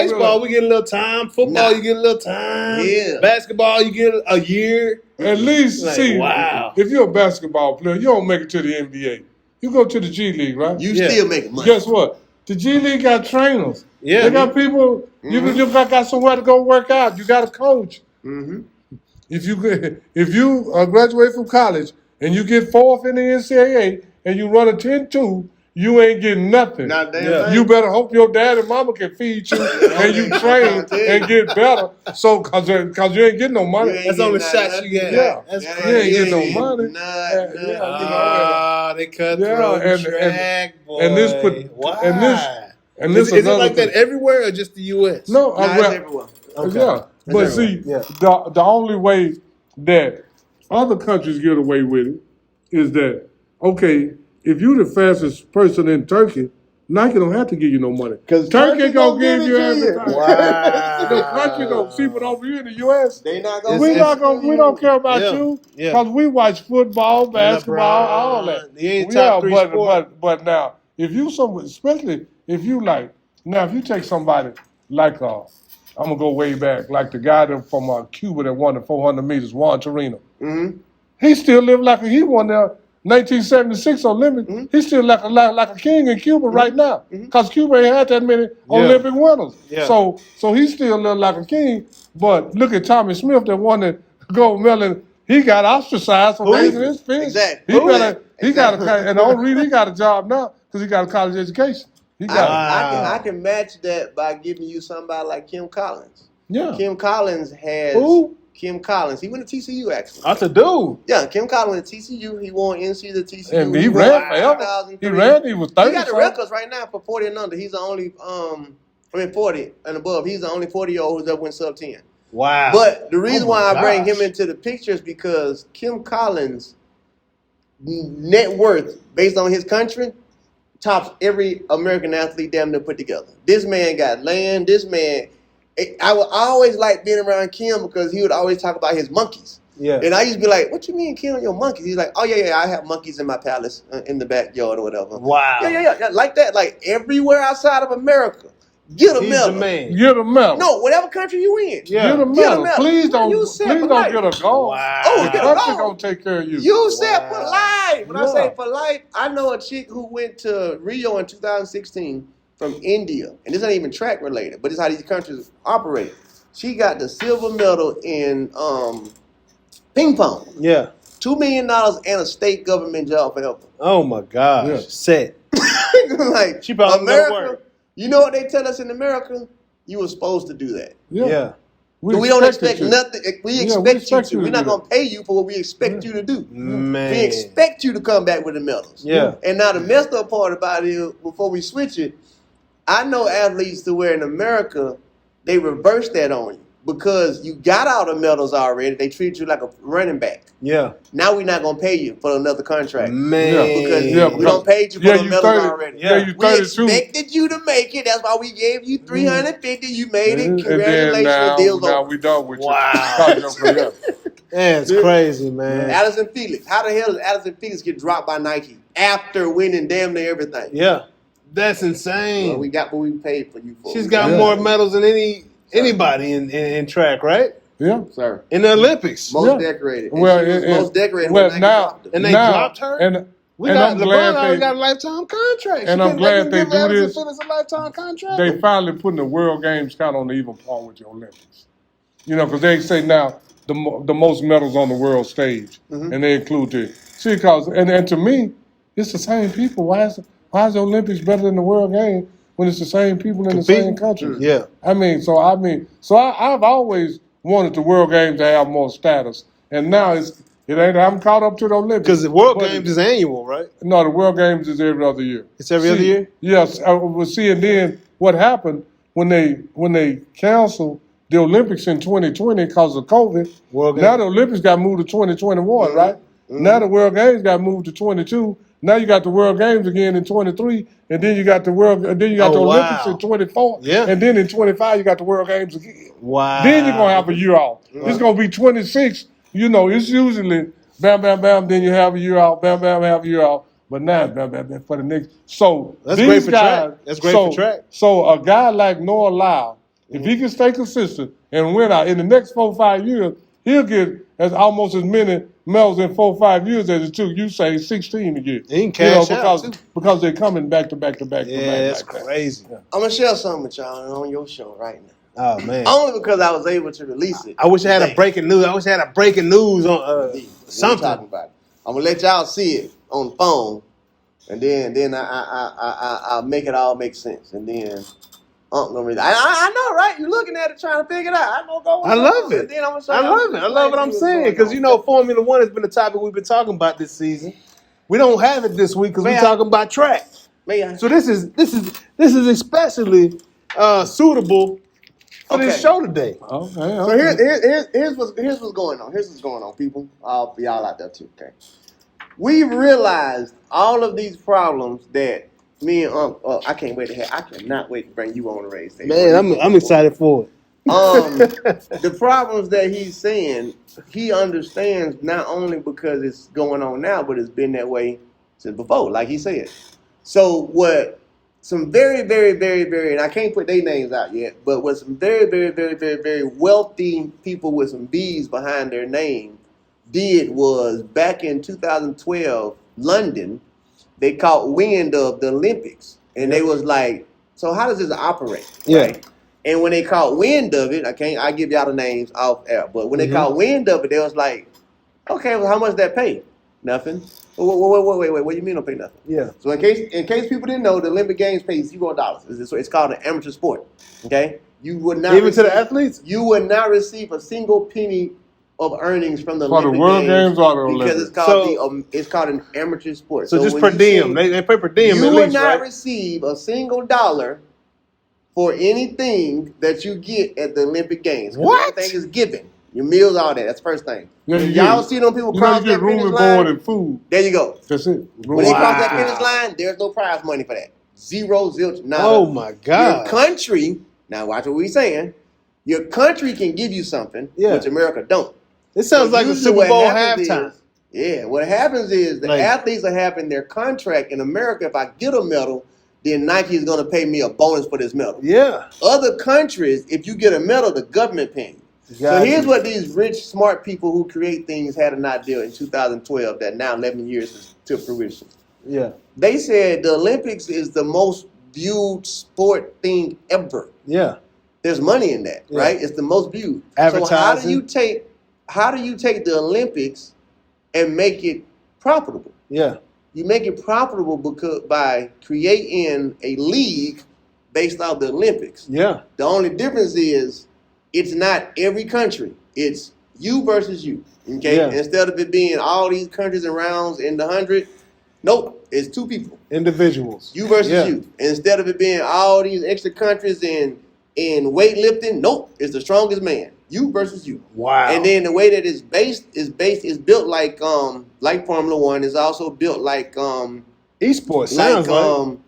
realize. we get a little time. Football, Nah. you get a little time. Yeah. Basketball, you get a year. At least, Like, see, wow. if you're a basketball player, you don't make it to the NBA. You go to the G League, right? You Yeah. still making money. Guess what? The G League got trainers. Yeah. They got people, you got somewhere to go work out. You got a coach. Mm-hmm. if you graduate from college and you get 4th in the NCAA and you run a 10-2, you ain't getting nothing. Not damn thing. You better hope your dad and mama can feed you and you train and get better. So, cause you ain't getting no money. That's on the shots you get. Yeah, That's you crazy. ain't getting no money. They cut through track, boy. And this Is it like that everywhere or just the U.S.? No, it's everywhere. Okay. Yeah, but see, the only way that other countries get away with it is that, okay, if you're the fastest person in Turkey, Nike don't have to give you no money. Because Turkey gonna give you everything. Wow. The country gonna see, but over here in the U.S., They not gonna. we don't care about you because we watch football, basketball, all that. But now, if you especially if you if you take somebody like I'm gonna go way back, like the guy from Cuba that won the 400 meters, Juan Torino. Mm-hmm. He still lived like he won the 1976 Olympics. Mm-hmm. He's still like a king in Cuba right now, because Cuba ain't had that many Olympic winners. Yeah. So he still lived like a king. But look at Tommy Smith that won the gold medal. He got ostracized for raising his fist. Exactly. And the only reason he got a job now because he got a college education. I can match that by giving you somebody like Kim Collins. Yeah. Kim Collins has. Who? Kim Collins. He went to TCU actually. That's a dude. Yeah, Kim Collins went to TCU. He won NCs at TCU. And he ran forever. He was 30. He got the records right now for 40 and under. He's the only 40 and above. He's the only 40-year-old who's ever went sub 10. Wow. But the reason why I bring him into the picture is because Kim Collins' net worth based on his country tops every American athlete damn near put together. This man got land. This man, I always like being around Kim because he would always talk about his monkeys. Yeah. And I used to be like, "What you mean, Kim, your monkeys?" He's like, "Oh yeah, I have monkeys in my palace in the backyard or whatever." Wow. Yeah, like that. Like everywhere outside of America, get a medal. The man. Get a medal. No, whatever country you in. Yeah. Get a medal. Please don't get a goal. Wow. Oh, the country gonna take care of you. You said for life. When I say for life, I know a chick who went to Rio in 2016 from India, and this ain't even track related, but this is how these countries operate. She got the silver medal in ping pong. Yeah. $2 million and a state government job forever. Oh my gosh. Yeah. Set. Like she probably America, you know what they tell us in America? You were supposed to do that. Yeah. We don't expect nothing. We expect you to. We're not going to pay you for what we expect you to do. Man. We expect you to come back with the medals. Yeah. And now the messed up part about it, before we switch it, I know athletes to where in America, they reverse that on you. Because you got all the medals already. They treat you like a running back. Yeah. Now we're not going to pay you for another contract. Man. Because we don't pay you for the medals already. Yeah, you 32. We expected you to make it. That's why we gave you $350. You made it. Congratulations. Deal's over. Now we done with you. Wow. That's crazy, man. Allison Felix. How the hell does Allison Felix get dropped by Nike after winning damn near everything? Yeah. That's insane. Well, we got what we paid for you for. She's got more medals than anybody in track, right? Yeah, sir. In the Olympics. Most decorated. Most decorated. And they dropped her? And LeBron already got a lifetime contract. And I'm glad they do this. A lifetime contract. They finally putting the World Games kind of on the even par with the Olympics. You know, because they say now the most medals on the world stage, and they include because to me, it's the same people. Why is the Olympics better than the World Games when it's the same people in the same country? Yeah. I've always wanted the World Games to have more status, and now it ain't. I'm caught up to the Olympics because the World Games is annual, right? No, the World Games is every other year. It's every other year. Yes. And then what happened when they canceled the Olympics in 2020 because of COVID? Now the Olympics got moved to 2021, right? Now the World Games got moved to 22. Now you got the World Games again in 23, and then you got the Olympics in 24, and then in 25 you got the World Games again. Wow! Then you're gonna have a year off. It's gonna be 26. You know, it's usually bam, bam, bam. Then you have a year off. Bam, bam, have a year off. But now it's bam, bam, bam for the next. So that's great for track. That's great for track. So a guy like Noah Lyle, if he can stay consistent and win out in the next 4 or 5 years, he'll get almost as many medals in 4 or 5 years as it took you say 16 to get. He can cash out because they're coming back to back to back. Yeah, that's crazy. I'm gonna share something with y'all on your show right now. Oh man. Only because I was able to release it. I wish I had a breaking news. I wish I had a breaking news on something. Talking about it. I'm gonna let y'all see it on the phone, and then I'll make it all make sense, and then gonna read it. I know, right? You're looking at it trying to figure it out. I know go. I love it. Then I'm gonna show I love it. I love what I'm saying because you know Formula One has been a topic we've been talking about this season. We don't have it this week because we're talking about track. So this is especially suitable for this show today. Okay. So here's what's going on. Here's what's going on, people. For y'all out there too. Okay. We realized all of these problems that me and I cannot wait to bring you on the race. Man, I'm excited for it. The problems that he's saying, he understands not only because it's going on now, but it's been that way since before, like he said. So what some very, very, very, very, and I can't put their names out yet, but what some very, very, very, very, very wealthy people with some B's behind their name did was back in 2012, London, they caught wind of the Olympics. And they was like, so how does this operate? Yeah. Right? And when they caught wind of it, I give y'all the names off air, but when they caught wind of it, they was like, okay, well, how much that pay? Nothing. Wait, what do you mean don't pay nothing? Yeah. So in case people didn't know, the Olympic Games pay $0. It's called an amateur sport. Okay? You would not even to the athletes? You would not receive a single penny of earnings from the Olympic World Games or the Olympics? Because it's called an amateur sport. So just per diem. They pay per diem you at would least, not right? receive a single dollar for anything that you get at the Olympic Games. What? Everything is given. Your meals, all that. That's the first thing. Yeah, Y'all see them people cross that room finish and line? board and food. There you go. That's it. When they cross that finish line, there's no prize money for that. Zero, zilch, nada. Oh my God. Your country, now watch what we're saying. Your country can give you something, which America don't. It sounds like a Super Bowl halftime. What happens is the athletes are having their contract in America. If I get a medal, then Nike is going to pay me a bonus for this medal. Yeah. Other countries, if you get a medal, the government pays you. So here's what these rich, smart people who create things had an idea in 2012 that now 11 years is to fruition. Yeah. They said the Olympics is the most viewed sport thing ever. Yeah. There's money in that, right? It's the most viewed. Advertising. So how do you take the Olympics and make it profitable? Yeah. You make it profitable by creating a league based off the Olympics. Yeah. The only difference is it's not every country. It's you versus you. Okay? Yeah. Instead of it being all these countries and rounds in the 100, nope, it's two people. Individuals. You versus you. Instead of it being all these extra countries in weightlifting, nope, it's the strongest man. You versus you. Wow. And then the way that it's built like Formula One. Is also built like esports. Sounds like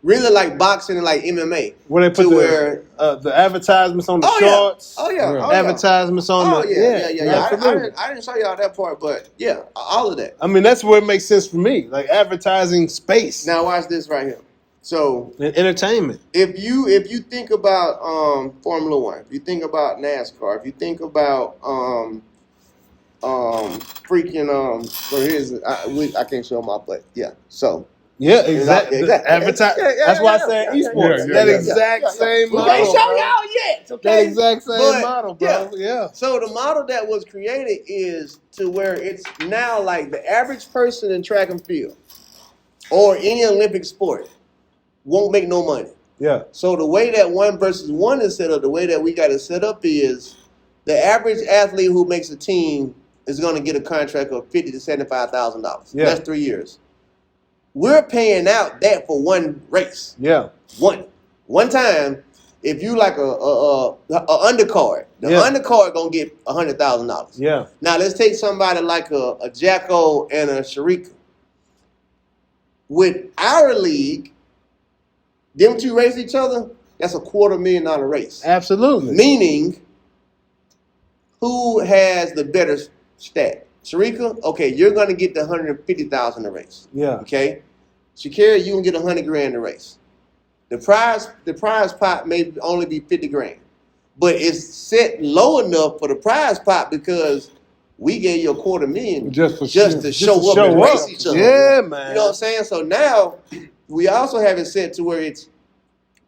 really like boxing and like MMA. Where they put the advertisements on the shorts. Advertisements on the I didn't show y'all that part, but yeah, all of that. I mean, that's where it makes sense for me. Like advertising space. Now watch this right here. So entertainment. If you think about Formula One, if you think about NASCAR, if you think about I can't show my plate. Yeah. So yeah, exactly. That's why I said esports. That exact same model. We can't show y'all yet. Okay. That exact same model, bro. Yeah. So the model that was created is to where it's now like the average person in track and field or any Olympic sport won't make no money. Yeah. So the way that 1 versus 1 is set up, the way that we got it set up is the average athlete who makes a team is going to get a contract of $50,000 to $75,000. Yeah. That's 3 years. We're paying out that for one race. Yeah. One time, if you like a undercard, the undercard gonna get $100,000. Yeah. Now let's take somebody like a Jacko and a Sharika. With our league, them two race each other, that's a $250,000 race. Absolutely. Meaning, who has the better stat? Sharika, okay, you're gonna get the $150,000 a race. Yeah. Okay. Shakira, you can get $100,000 a race. The prize pot may only be $50,000, but it's set low enough for the prize pot because we gave you $250,000 just to show up and race each other. Yeah, man. You know what I'm saying? So now we also have it set to where it's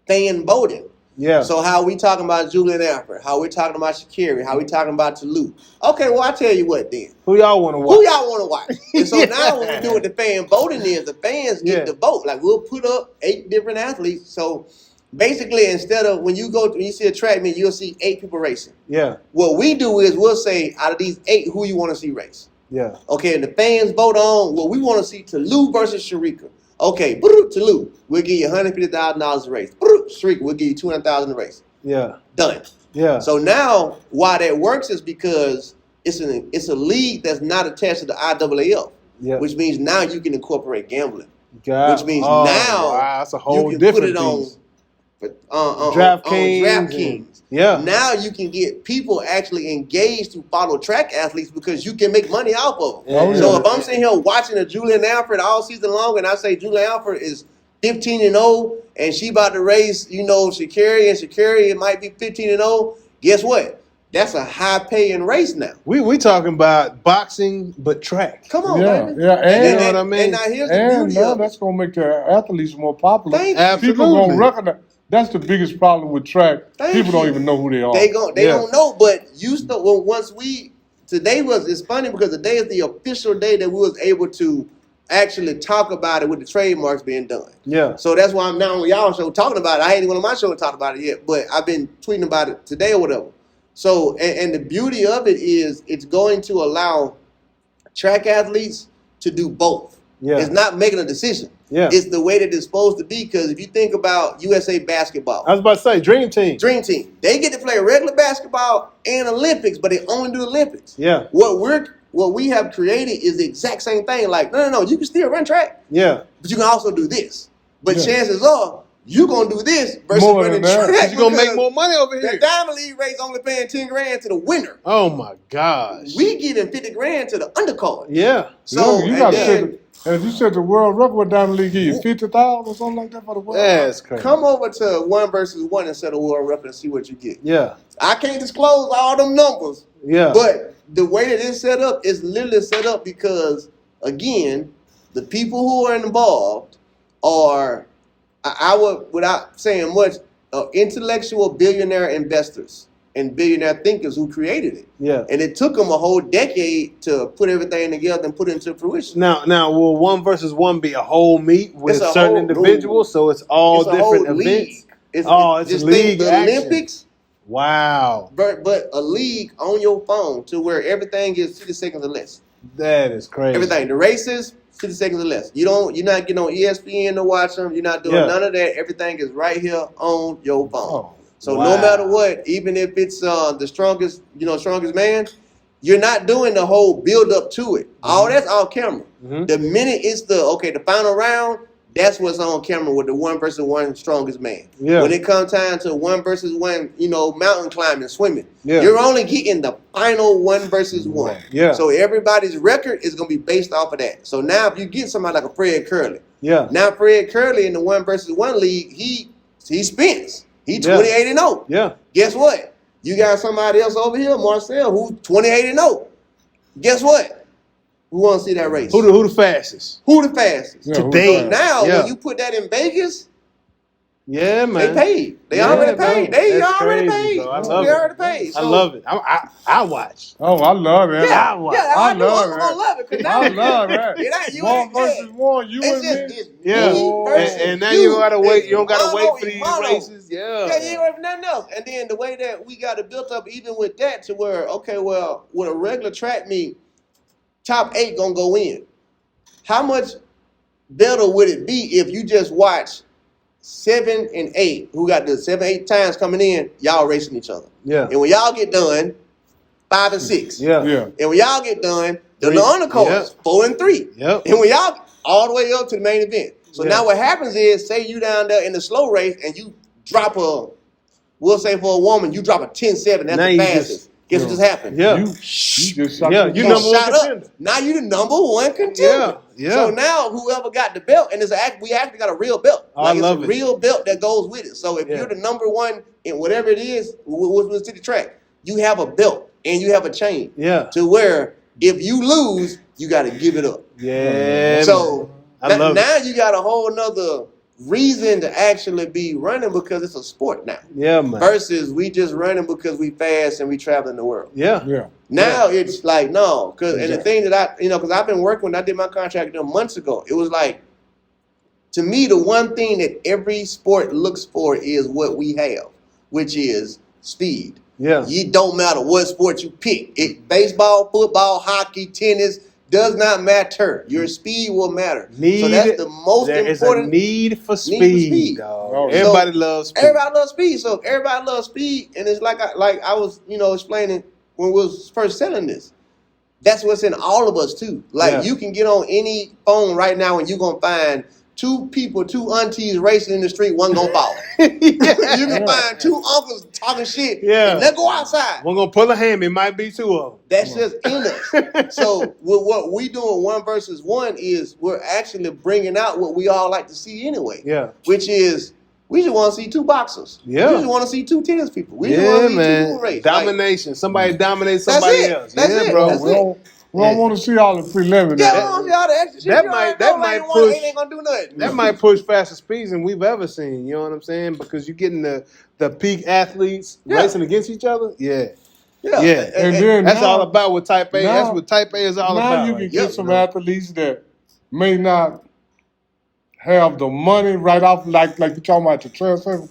fan voting. Yeah. So how we talking about Julian Alfred? How we talking about Sha'Carri? How we talking about Toulouse? Okay, well I tell you what then. Who y'all want to watch? Who y'all want to watch? And so Yeah. now what we do with the fan voting is the fans get to vote. Like we'll put up 8 different athletes. So basically, instead of when you see a track meet, you'll see 8 people racing. Yeah. What we do is we'll say out of these 8, who you want to see race. Yeah. Okay, and the fans vote on, well, we want to see Toulouse versus Sharika. Okay, Toulouse, we'll give you $150,000 a race. Sharika, we'll give you $200,000 a race. Yeah. Done. Yeah. So now, why that works is because it's a league that's not attached to the IAAF. Yeah. Which means now you can incorporate gambling. Which means now that's a whole you can different put it piece. on DraftKings. Yeah. Now you can get people actually engaged to follow track athletes because you can make money off of them. Yeah. So if I'm sitting here watching a Julian Alfred all season long and I say Julian Alfred is 15-0 and she about to race, Sha'Carri, and Sha'Carri it might be 15-0, guess what? That's a high-paying race now. We talking about boxing, but track. Come on, baby. Yeah, and you know what I mean? And now here's the beauty of it. That's going to make the athletes more popular. Absolutely. People going to recognize. That's the biggest problem with track. People don't even know who they are. They don't know, but it's funny because today is the official day that we was able to actually talk about it with the trademarks being done. Yeah. So that's why I'm now on y'all show talking about it. I ain't even on my show to talk about it yet, but I've been tweeting about it today or whatever. So, and the beauty of it is it's going to allow track athletes to do both. Yeah. It's not making a decision. Yeah. It's the way that it's supposed to be because if you think about USA basketball. I was about to say, Dream Team. Dream Team. They get to play regular basketball and Olympics, but they only do Olympics. Yeah. What we have created is the exact same thing. Like, no, you can still run track. Yeah. But you can also do this. But chances are, you're going to do this versus more running than track. You're going to make more money over here. The Diamond League race only paying $10,000 to the winner. Oh, my gosh. We giving $50,000 to the undercard. Yeah. So, you got to and if you set the world record with Diamond League, give you 50,000 or something like that for the world. That's crazy. Come over to 1 versus 1 and set a world record and see what you get. Yeah. I can't disclose all them numbers. Yeah. But the way that it's set up is literally set up because, again, the people who are involved are, I would, without saying much, intellectual billionaire investors and billionaire thinkers who created it. Yeah. And it took them a whole decade to put everything together and put it into fruition. Now, will 1 versus 1 be a whole meet with certain individuals? So it's all different events? It's a league the action. Olympics. Wow. But a league on your phone to where everything is 60 seconds or less. That is crazy. Everything. The races, 50 seconds or less. You're not getting on ESPN to watch them. You're not doing none of that. Everything is right here on your phone. Oh. So no matter what, even if it's the strongest man, you're not doing the whole build up to it. All that's on camera. Mm-hmm. The minute it's the final round, that's what's on camera with the 1 versus 1 strongest man. Yeah. When it comes time to 1 versus 1, mountain climbing, swimming, you're only getting the final 1 versus 1. Yeah. So everybody's record is gonna be based off of that. So now if you get somebody like a Fred Curley, now Fred Curley in the 1 versus 1 league, he spins. He 28-0. Yeah. Guess what? You got somebody else over here, Marcel, who's 28-0. Guess what? We want to see that race. Who the fastest? Who the fastest? Yeah, today. So now, when you put that in Vegas, yeah, man, they paid. They already paid. They already paid. I love they already paid. So, I love it. I watch. Oh, I love it. Yeah, I watch. Yeah, I love it. I'm gonna love it. I love it. 1 versus 1, you and me. And now you gotta wait. You don't gotta wait for these races. Yeah, you ain't gonna have nothing else. And then the way that we got it built up, even with that, to where with a regular track meet, top 8 gonna go in. How much better would it be if you just watch 7 and 8, who got the 7, 8 times coming in, y'all racing each other. Yeah. And when y'all get done, 5 and 6. Yeah. And when y'all get done, the undercards, 4 and 3. Yep. And when y'all all the way up to the main event. So now what happens is, say you down there in the slow race and you drop we'll say for a woman, you drop a 10-7, that's the fastest. Guess what just happened? Yeah. You just shot you number 1 contender. Now you the number 1 contender. Yeah. So now whoever got the belt, and we actually got a real belt. I love it. It's a real belt that goes with it. So if you're the number 1 in whatever it is, with City Track, you have a belt and you have a chain. Yeah. To where if you lose, you got to give it up. Yeah. So now you got a whole nother reason to actually be running because it's a sport now. Yeah, man. Versus we just running because we fast and we traveling the world. Yeah. Yeah. Now it's like, no, because and the thing that because I've been working when I did my contract with them months ago, it was like, to me, the one thing that every sport looks for is what we have, which is speed. Yeah. It don't matter what sport you pick. Baseball, football, hockey, tennis, does not matter. Your speed will matter. So that's the most important. There is a need for speed, dog. Everybody loves speed. Everybody loves speed. So if everybody loves speed, and it's like I was, explaining when we was first selling this. That's what's in all of us too. Like you can get on any phone right now and you're gonna find two aunties racing in the street, one gonna fall. You can find two uncles talking shit. And let's go outside. One gonna pull a hammy, might be two of them. That's just in us. So what we doing 1 versus 1 is we're actually bringing out what we all like to see anyway. Yeah. Which is we just want to see two boxers. Yeah. We just want to see two tennis people. We just want to see two race. Domination. Somebody dominates somebody else. That's it, bro. We don't want to see all the preliminaries. Yeah, we don't want to see all the extra shit. That might push. Ain't gonna do nothing. That might push faster speeds than we've ever seen. You know what I'm saying? Because you're getting the peak athletes racing against each other. Yeah. And then that's now, all about what Type A. That's what Type A is all about. Now you can get some athletes that may not have the money right off, like you're talking about the transfer.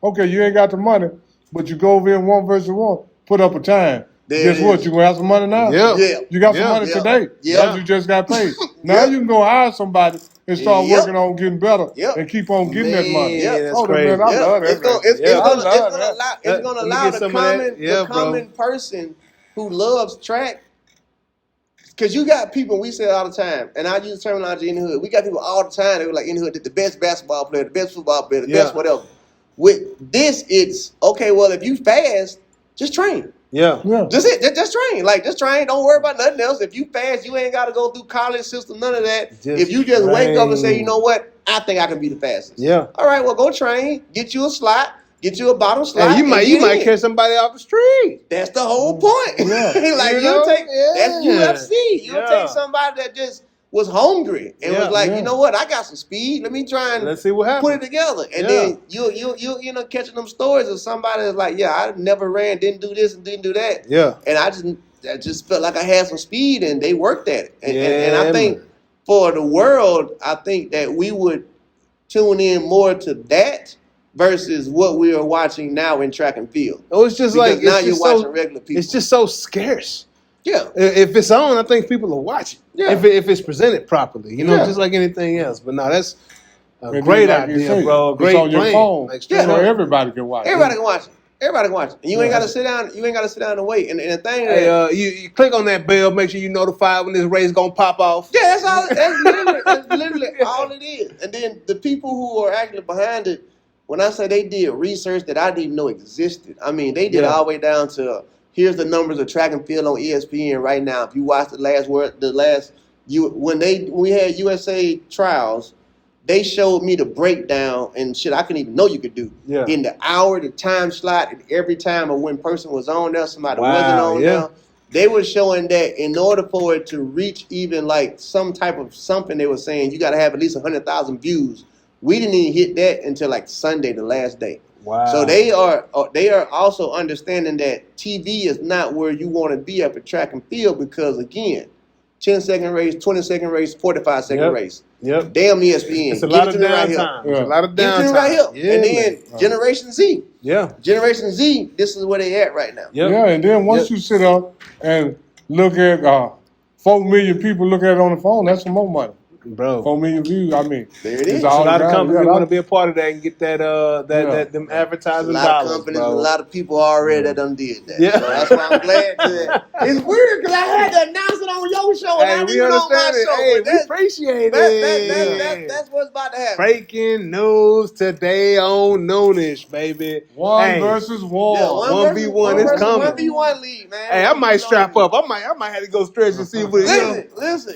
Okay, you ain't got the money, but you go over in 1 versus 1, put up a time. Guess what? You gonna have some money now? Yeah. You got some money today. Yeah. You just got paid. Now you can go hire somebody and start working on getting better and keep on getting that money. That's crazy. Man, I love that. It's gonna allow the common person who loves track. Because you got people, we say it all the time, and I use terminology in the hood. We got people all the time, they were like in the hood, the best basketball player, the best football player, the best whatever. With this, it's, okay, well, if you fast, just train. Yeah. Just train. Just train. Don't worry about nothing else. If you fast, you ain't got to go through college system, none of that. If you just wake up and say, you know what, I think I can be the fastest. Yeah. All right, well, go train, get you a slot. Get you a bottom slot. Hey, you might catch somebody off the street. That's the whole point. That's UFC. You'll take somebody that just was hungry and was like, you know what, I got some speed. Let me try and let's see what happens. Put it together. And then you catching them stories of somebody that's like, I never ran, didn't do this and didn't do that. Yeah. And I just felt like I had some speed and they worked at it. And I think for the world, I think that we would tune in more to that versus what we are watching now in track and field. Oh, it's just because like now you're watching regular people. It's just so scarce. Yeah. If it's on, I think people will watch it. Yeah. If it's presented properly, just like anything else. But no, that's a great idea, bro. A great on your phone. So everybody can watch it. Everybody can watch it. Everybody can watch it. And you ain't got to sit down. You ain't got to sit down and wait. And the thing that you click on that bell, make sure you notified when this race gonna pop off. Yeah, that's all. That's literally all it is. And then the people who are actually behind it, when I say they did research that I didn't even know existed, I mean they did all the way down to here's the numbers of track and field on ESPN right now. If you watch when we had USA trials, they showed me the breakdown and shit I couldn't even know you could do. Yeah. In the hour, the time slot, and every time of when person was on there, somebody wasn't on there. They were showing that in order for it to reach even like some type of something, they were saying you got to have at least 100,000 views. We didn't even hit that until like Sunday, the last day. Wow. So they are also understanding that TV is not where you want to be at the track and field because, again, 10-second race, 20-second race, 45-second race. Yep. Damn ESPN. It's a lot of downtime. It's a lot of downtime. Right here. Yeah, and then Generation Z. Yeah. Generation Z, this is where they at right now. Yep. Yeah, and then once you sit up and look at 4 million people look at it on the phone, that's some more money. Bro, 4 million views. I mean, there it is. A lot of companies want to be a part of that and get that them advertising dollars. A lot of companies, a lot of people already that done did that. Yeah, so that's why I'm glad that it's weird because I had to announce it on your show and not even on my show. Hey, we appreciate it. That's what's about to happen. Breaking news today on Noonish, baby. 1 versus 1. Yeah, 1v1 is coming. 1v1 league, man. Hey, I might strap up. I might have to go stretch and see what it is. Listen,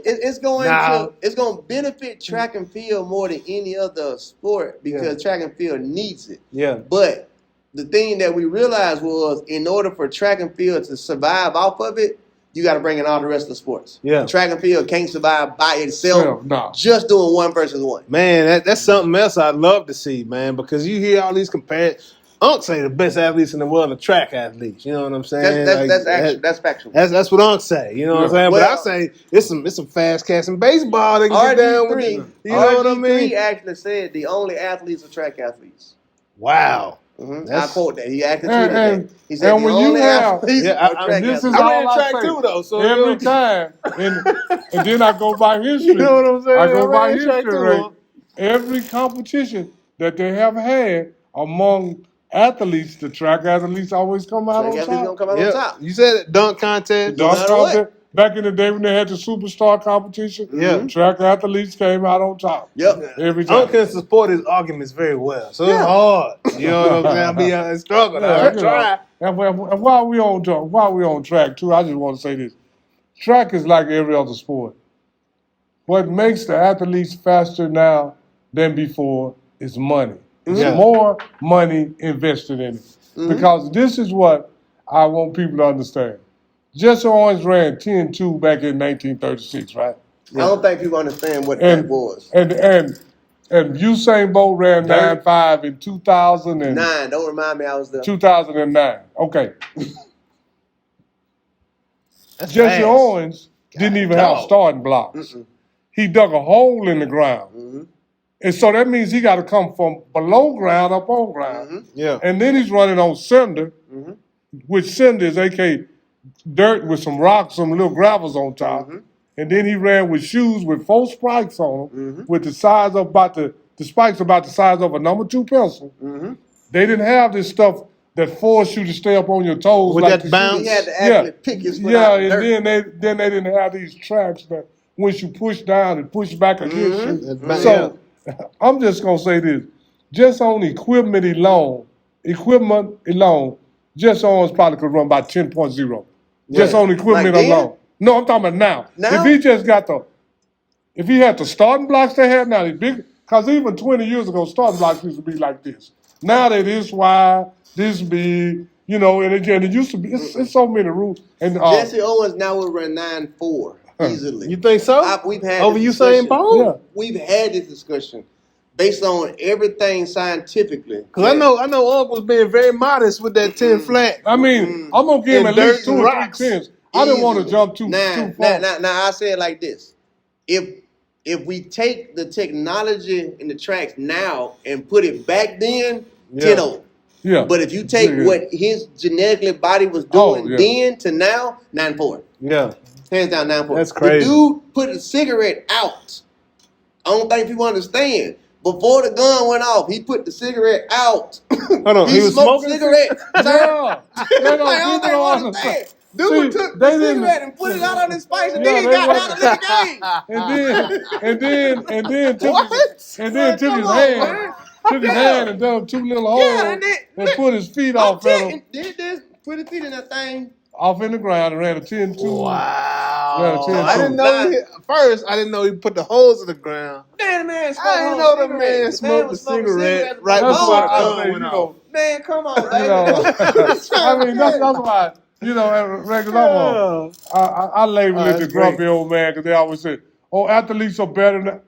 it's going to benefit track and field more than any other sport because track and field needs it. Yeah. But the thing that we realized was in order for track and field to survive off of it, you got to bring in all the rest of the sports. Yeah. Track and field can't survive by itself. No. Just doing 1 versus 1. Man, that's something else I'd love to see, man, because you hear all these comparisons. Unc say the best athletes in the world are track athletes. You know what I'm saying? That's factual. That's what Unc say. You know what I'm saying? Well, but I say it's some fast cats in baseball that can get down with it. You know what I mean? RG3 actually said the only athletes are track athletes. Wow. I quote that. He actually tweeted that. He said and the when you only have, athletes are track this is athletes. all I ran I track say. too, though. So Every time, and then I go by history. You know what I'm saying? I go by ran track history. too, Right? huh? Every competition that they have had among athletes, the track athletes always come out on Track top. athletes gonna come out on top. You said it, dunk contest. Dunk matter what. contest. Back in the day when they had the superstar competition, track athletes came out on top. Yep. Every time. Unc can support his arguments very well, so it's hard. You know what I'm saying? I be struggling. I try. And while we on track too, I just want to say this: track is like every other sport. What makes the athletes faster now than before is money. There's more money invested in it. Because this is what I want people to understand. Jesse Owens ran 10-2 back in 1936, right? I don't think people understand what that was. And Usain Bolt ran 9.5 in 2009. Don't remind me I was there. 2009. Okay. Jesse Owens didn't even have starting blocks. He dug a hole in the ground. And so that means he got to come from below ground up on ground. And then he's running on cinder, which cinder is AK dirt with some rocks, some little gravels on top. And then he ran with shoes with 4 spikes on them, with the size of the spikes about the size of a number 2 pencil. They didn't have this stuff that forced you to stay up on your toes. With like that bounce? He had to actually pick his foot out of dirt. And then they didn't have these tracks that once you push down and push back against you. So I'm just gonna say this: just on equipment alone, Jesse Owens probably could run about 10.0. Just on equipment alone. No, I'm talking about now. If he just got if he had the starting blocks they have now, because even 20 years ago, starting blocks used to be like this. Now they're this wide, this big, you know, and again, it used to be, it's so many rules. And Jesse Owens now will run 9.4 easily. You think so? We've had over Usain Bolt? Yeah. We've had this discussion based on everything scientifically. Because I know Unc was being very modest with that 10 flat. I mean, I'm going to give him at least 2 or 3 tens. I didn't want to jump too far. Now, I say it like this. If we take the technology in the tracks now and put it back then, 10-0. Yeah. But if you take what his genetically body was doing then to now, 9.4. Yeah. Hands down, 9.4. That's crazy. The dude put a cigarette out. I don't think people understand. Before the gun went off, he put the cigarette out. Hold on, he was smoked smoking cigarette. Yeah. I don't think people understand. Dude took the cigarette and put it out on his face, and then he got out of the game. And then took his hand. Took his hand and dug 2 little holes and put his feet off at him. Did this, put his feet in that thing. Off in the ground and ran a 10-2. Wow. Ran a 10-2. I didn't know I didn't know he put the holes in the ground. Man, the man smoked I didn't know the man smoked the cigarette right That's before why the I gun say, went off. Man, come on, baby. You know, I mean, that's why, you know, regular I label it the grumpy old man because they always say, oh, athletes are better than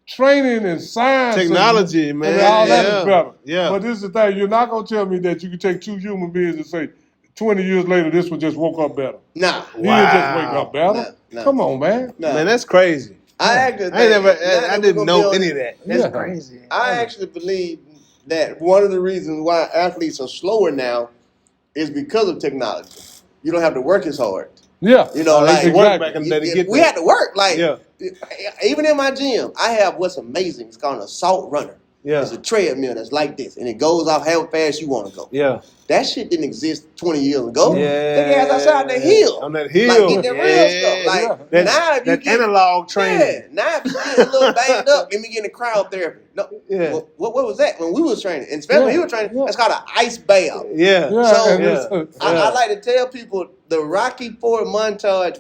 training and science. Technology, man. And all that is better. Yeah. But this is the thing, you're not going to tell me that you can take 2 human beings and say, 20 years later, this one just woke up better. Nah. He didn't just wake up better. Nah. Come on, man. Nah. Man, that's crazy. I didn't know any of that. That's crazy. I actually believe that one of the reasons why athletes are slower now is because of technology. You don't have to work as hard. Yeah. You know, like exactly. we had to work. Like even in my gym, I have what's amazing. It's called an assault runner. Yeah. It's a treadmill that's like this, and it goes off how fast you want to go. Yeah. That shit didn't exist 20 years ago. Yeah. They had us out on the hill. On that hill. Like getting that real stuff. Like now if you get analog training. Now if you get a little banged up, let me get in crowd therapy. No. Yeah. What was that when we was training? And especially when he was training, that's called an ice bath. Yeah. So I like to tell people the Rocky IV montage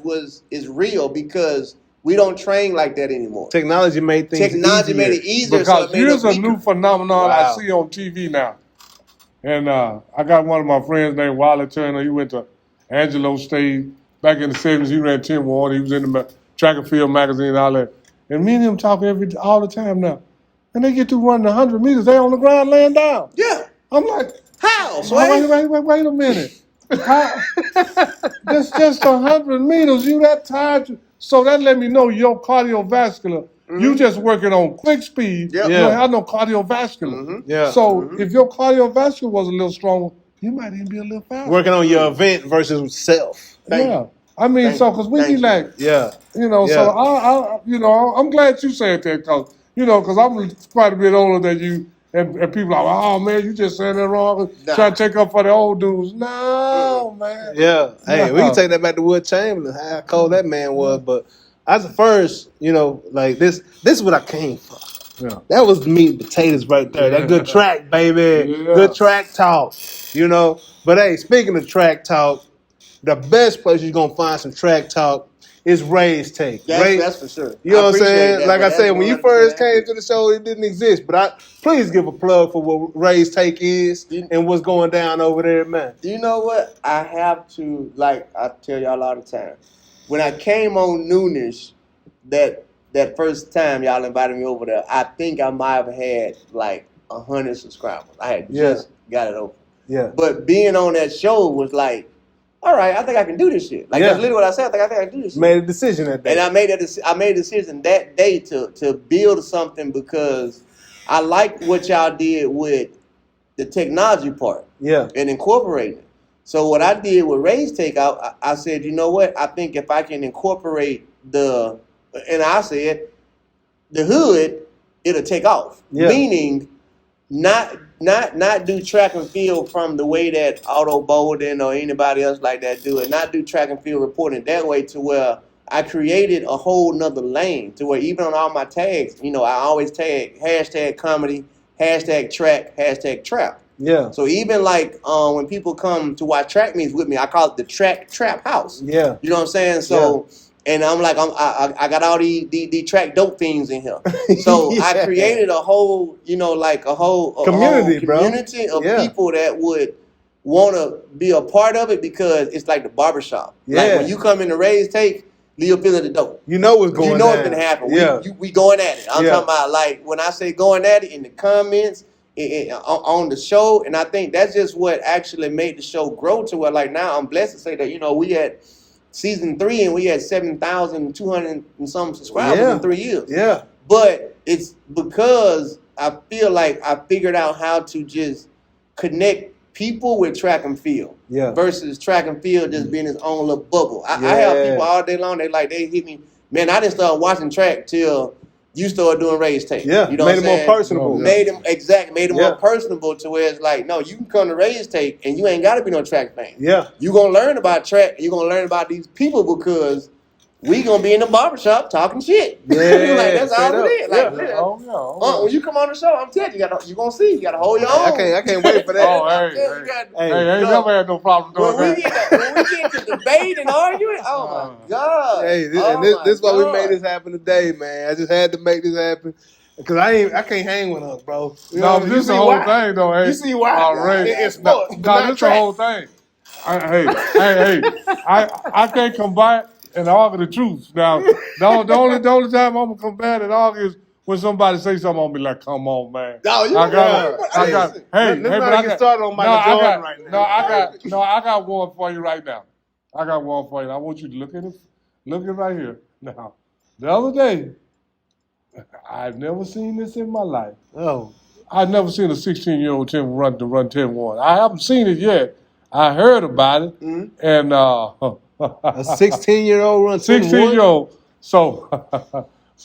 is real because we don't train like that anymore. Technology made things easier. Made it easier. Because here's a new phenomenon I see on TV now. And I got one of my friends named Wiley Turner. He went to Angelo State. Back in the 70s, he ran 10-1. He was in the track and field magazine and all that. And me and him talk all the time now. And they get to running 100 meters, they on the ground laying down. Yeah. I'm like, how? Wait a minute. That's just 100 meters. You that tired? So that let me know your cardiovascular. You just working on quick speed. Yep. You don't have no cardiovascular. Yeah. So if your cardiovascular was a little stronger, you might even be a little faster. Working on your event versus self. Yeah. I mean, so because we be like, yeah, so I'm glad you said that because I'm quite a bit older than you, and people are like, oh man, you just saying that wrong, trying to take up for the old dudes. No, man. Yeah. Hey, we can take that back to Wood Chamberlain, how cold that man was. But as a first, like this is what I came for. Yeah. That was the meat and potatoes right there. That good track, baby. Yeah. Good track talk. But hey, speaking of track talk, the best place you're gonna find some track talk is RAESTAKE. That's for sure. You know what I'm saying? Like I said, when you first came to the show, it didn't exist. But please give a plug for what RAESTAKE is and what's going down over there, man. You know what? I have to, like I tell y'all all the time, when I came on Noonish, that first time y'all invited me over there, I think I might have had like 100 subscribers. I had just got it open. Yeah. But being on that show was like, all right, I think I can do this shit. Like that's literally what I said. I think I can do this shit. Made a decision that day. And I made a decision that day to build something because I like what y'all did with the technology part. Yeah. And incorporating it. So what I did with RAESTAKE, I said, you know what? I think if I can incorporate the hood, it'll take off. Yeah. Meaning not do track and field from the way that Auto Bolden or anybody else like that do it. Not do track and field reporting that way to where I created a whole nother lane to where even on all my tags, I always tag #comedy, #track, #trap. Yeah. So even like when people come to watch track meets with me, I call it the track trap house. Yeah. You know what I'm saying? So and I'm like I got all the track dope things in here. So I created a whole community of people that would want to be a part of it because it's like the barbershop. Yeah. Like when you come in the RAESTAKE, you're feeling the dope. You know what's going on. You know what's gonna happen. Yeah. We going at it. I'm talking about like when I say going at it in the comments. On the show, and I think that's just what actually made the show grow to where like now I'm blessed to say that we had season 3 and we had 7,200 and some subscribers in 3 years. Yeah. But it's because I feel like I figured out how to just connect people with track and field versus track and field just being its own little bubble. I have people all day long, they hit me, man, I didn't start watching track till you started doing RAESTAKE. Yeah, you know made it more personable. Made it more personable to where it's like, no, you can come to RAESTAKE and you ain't got to be no track fan. Yeah. You're going to learn about track. You're going to learn about these people because we going to be in the barbershop talking shit. Yeah, like, that's all it is. Like, when you come on the show, I'm telling you, you're going to see. You got to hold your own. I can't wait for that. I ain't never had no problem doing that. When we get to debate and arguing, oh my God. Hey, this is why we made this happen today, man. I just had to make this happen. Because I can't hang with us, bro. This is the whole thing, though. Hey, you see why? It's sports. No, this is the whole thing. I can't combat and argue the truth. Now, the only time I'm gonna combat and argue is when somebody say something, I'm gonna be like, "Come on, man." No, I got. Let's not get started on Michael Jordan right now. I got one for you right now. I got one for you. I want you to look at it. Look at it right here. Now, the other day, I've never seen this in my life. Oh. I've never seen a 16-year-old run 10-1. I haven't seen it yet. I heard about it, and a 16-year-old run 10-1? 16-year-old. So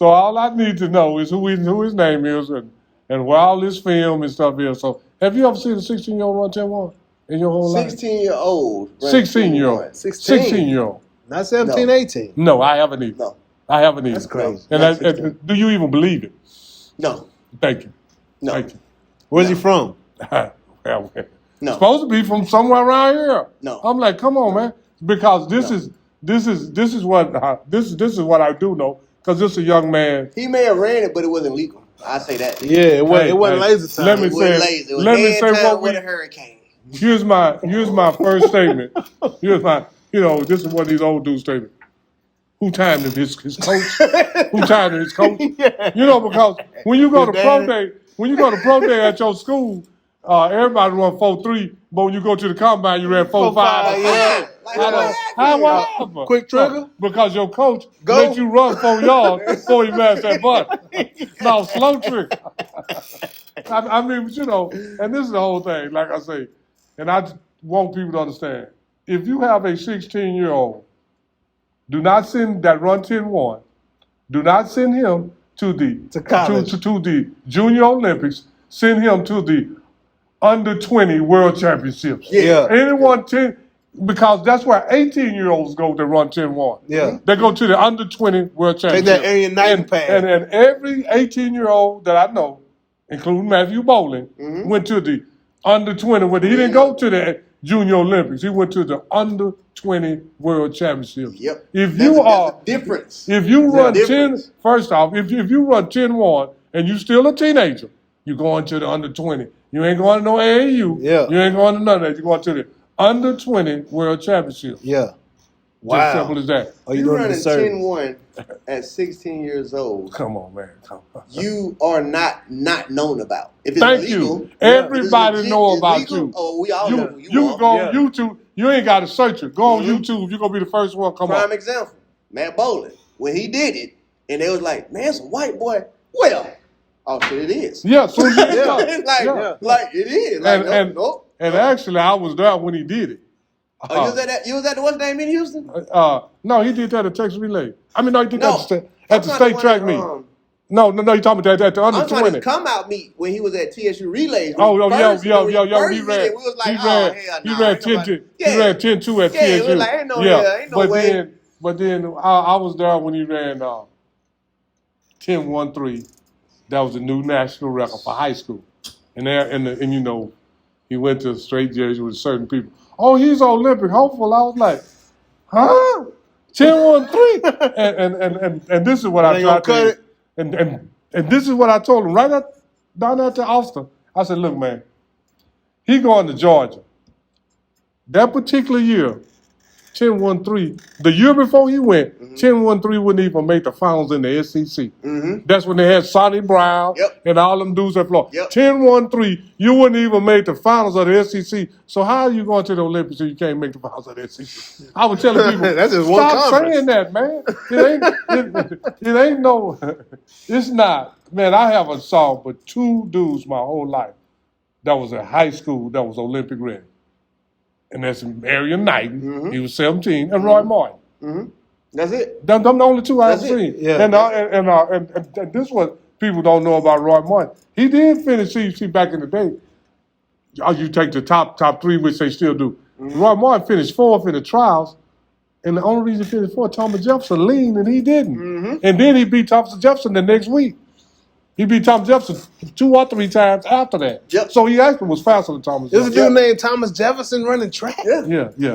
all I need to know is who his name is and where all this film and stuff is. So have you ever seen a 16-year-old run 10-1 in your whole life? 16-year-old. 16-year-old. 16-year-old. Not 17, 18. No, I haven't either. No. I haven't either. That's crazy. And do you even believe it? No. Thank you. No. Thank you. Where's he from? No. Supposed to be from somewhere around here. No. I'm like, come on, man, because this is what I do know. Because this is a young man. He may have ran it, but it wasn't legal. I say that. Yeah, it wasn't laser time. Let me It wasn't say. lazy. It was Let me hand say time what with we. a hurricane. Here's my first statement. Here's my. This is one of these old dudes statements. Who timed him? His coach. Who timed him? His coach. Yeah. Because when you go to His pro daddy. day, at your school, everybody run 4.3, but when you go to the combine, you ran 4.5. 4.5, yeah. Like, what happened? Quick trigger? Because your coach Go. let you run 4 yards before you mash that button. No, slow trigger. I mean, and this is the whole thing, like I say, and I just want people to understand. If you have a 16-year-old, do not send that run 10-1. Do not send him to college. to the Junior Olympics. Send him to the under 20 World Championships. Yeah. Anyone 10, because that's where 18-year-olds go to run 10-1. Yeah. They go to the under 20 World Take Championships. that Aryan Knighton pad. And every 18-year-old that I know, including Matthew Bowling, went to the under 20. He didn't go to the Junior Olympics. He went to the under 20 World Championships. Yep. If That's you a difference. If you run difference. 10, first off, if you run 10-1 and you still a teenager, you're going to the under 20. You ain't going to no AAU. Yeah. You ain't going to none of that. You're going to the under 20 World Championships. Yeah. Wow. Just simple as that. Oh, You're running 10-1 at 16 years old. Come on, man. Come on. You are not known about. If it's Thank legal, you. Everybody legit, know about legal, you. Oh, we all know who You you can go on YouTube. You ain't got to search it. Go on YouTube. You're going to be the first one come Prime up. example, Matt Bowling. When he did it, and they was like, man, it's a white boy. Well, oh, shit, it is. Yeah, so you like it is. Like, nope. And actually, I was there when he did it. Oh, you was at the what's name in Houston? No, he did that at Texas Relay. I mean, no, he did that at the I'm state track meet. No, you're talking about that at the under I'm 20. trying to come out meet when he was at TSU Relays. Oh, yeah. He ran. We was like, He ran 10-2 at TSU. Yeah, it was like, ain't no way. But then I was there when he ran 10-1-3. That was a new national record for high school. And he went to a straight jersey with certain people. Oh, he's Olympic hopeful. I was like, huh? 10-1-3. And this is what I tried to do. And this is what I told him down at the Austin. I said, look, man, he going to Georgia. That particular year, 10-1-3. The year before he went, 10-1-3 wouldn't even make the finals in the SEC. That's when they had Sonny Brown and all them dudes at Florida. 10-1-3, you wouldn't even make the finals of the SEC. So how are you going to the Olympics if you can't make the finals of the SEC? I was telling people, that's just one stop conference. saying that, man. It ain't no, it's not. Man, I haven't saw but 2 dudes my whole life that was at high school that was Olympic ready. And that's Arian Knighton. He was 17, and Roy Martin. That's it. Them the only 2 I've seen. Yeah. And this is what people don't know about Roy Martin. He did finish CC back in the day. You take the top 3, which they still do. Roy Martin finished 4th in the trials, and the only reason he finished 4th, Thomas Jefferson leaned, and he didn't. And then he beat Thomas Jefferson the next week. He beat Thomas Jefferson 2 or 3 times after that. Yep. So he actually was faster than Thomas There's Jefferson. a dude named Thomas Jefferson running track. Yeah. He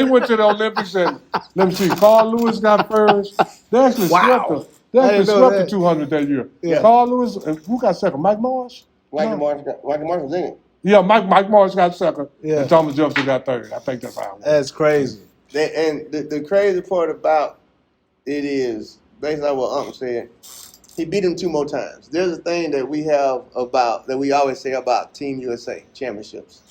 went to the Olympics and let me see, Carl Lewis got first. They actually swept the 200 that year. Yeah. Carl Lewis, and who got second? Mike Marsh? Martin was in it. Yeah, Mike Marsh got second, Yeah. and Thomas Jefferson got third. I think that's how it was. That's crazy. And the crazy part about it is, based on what Uncle said, he beat him 2 more times. There's a thing that we always say about Team USA championships.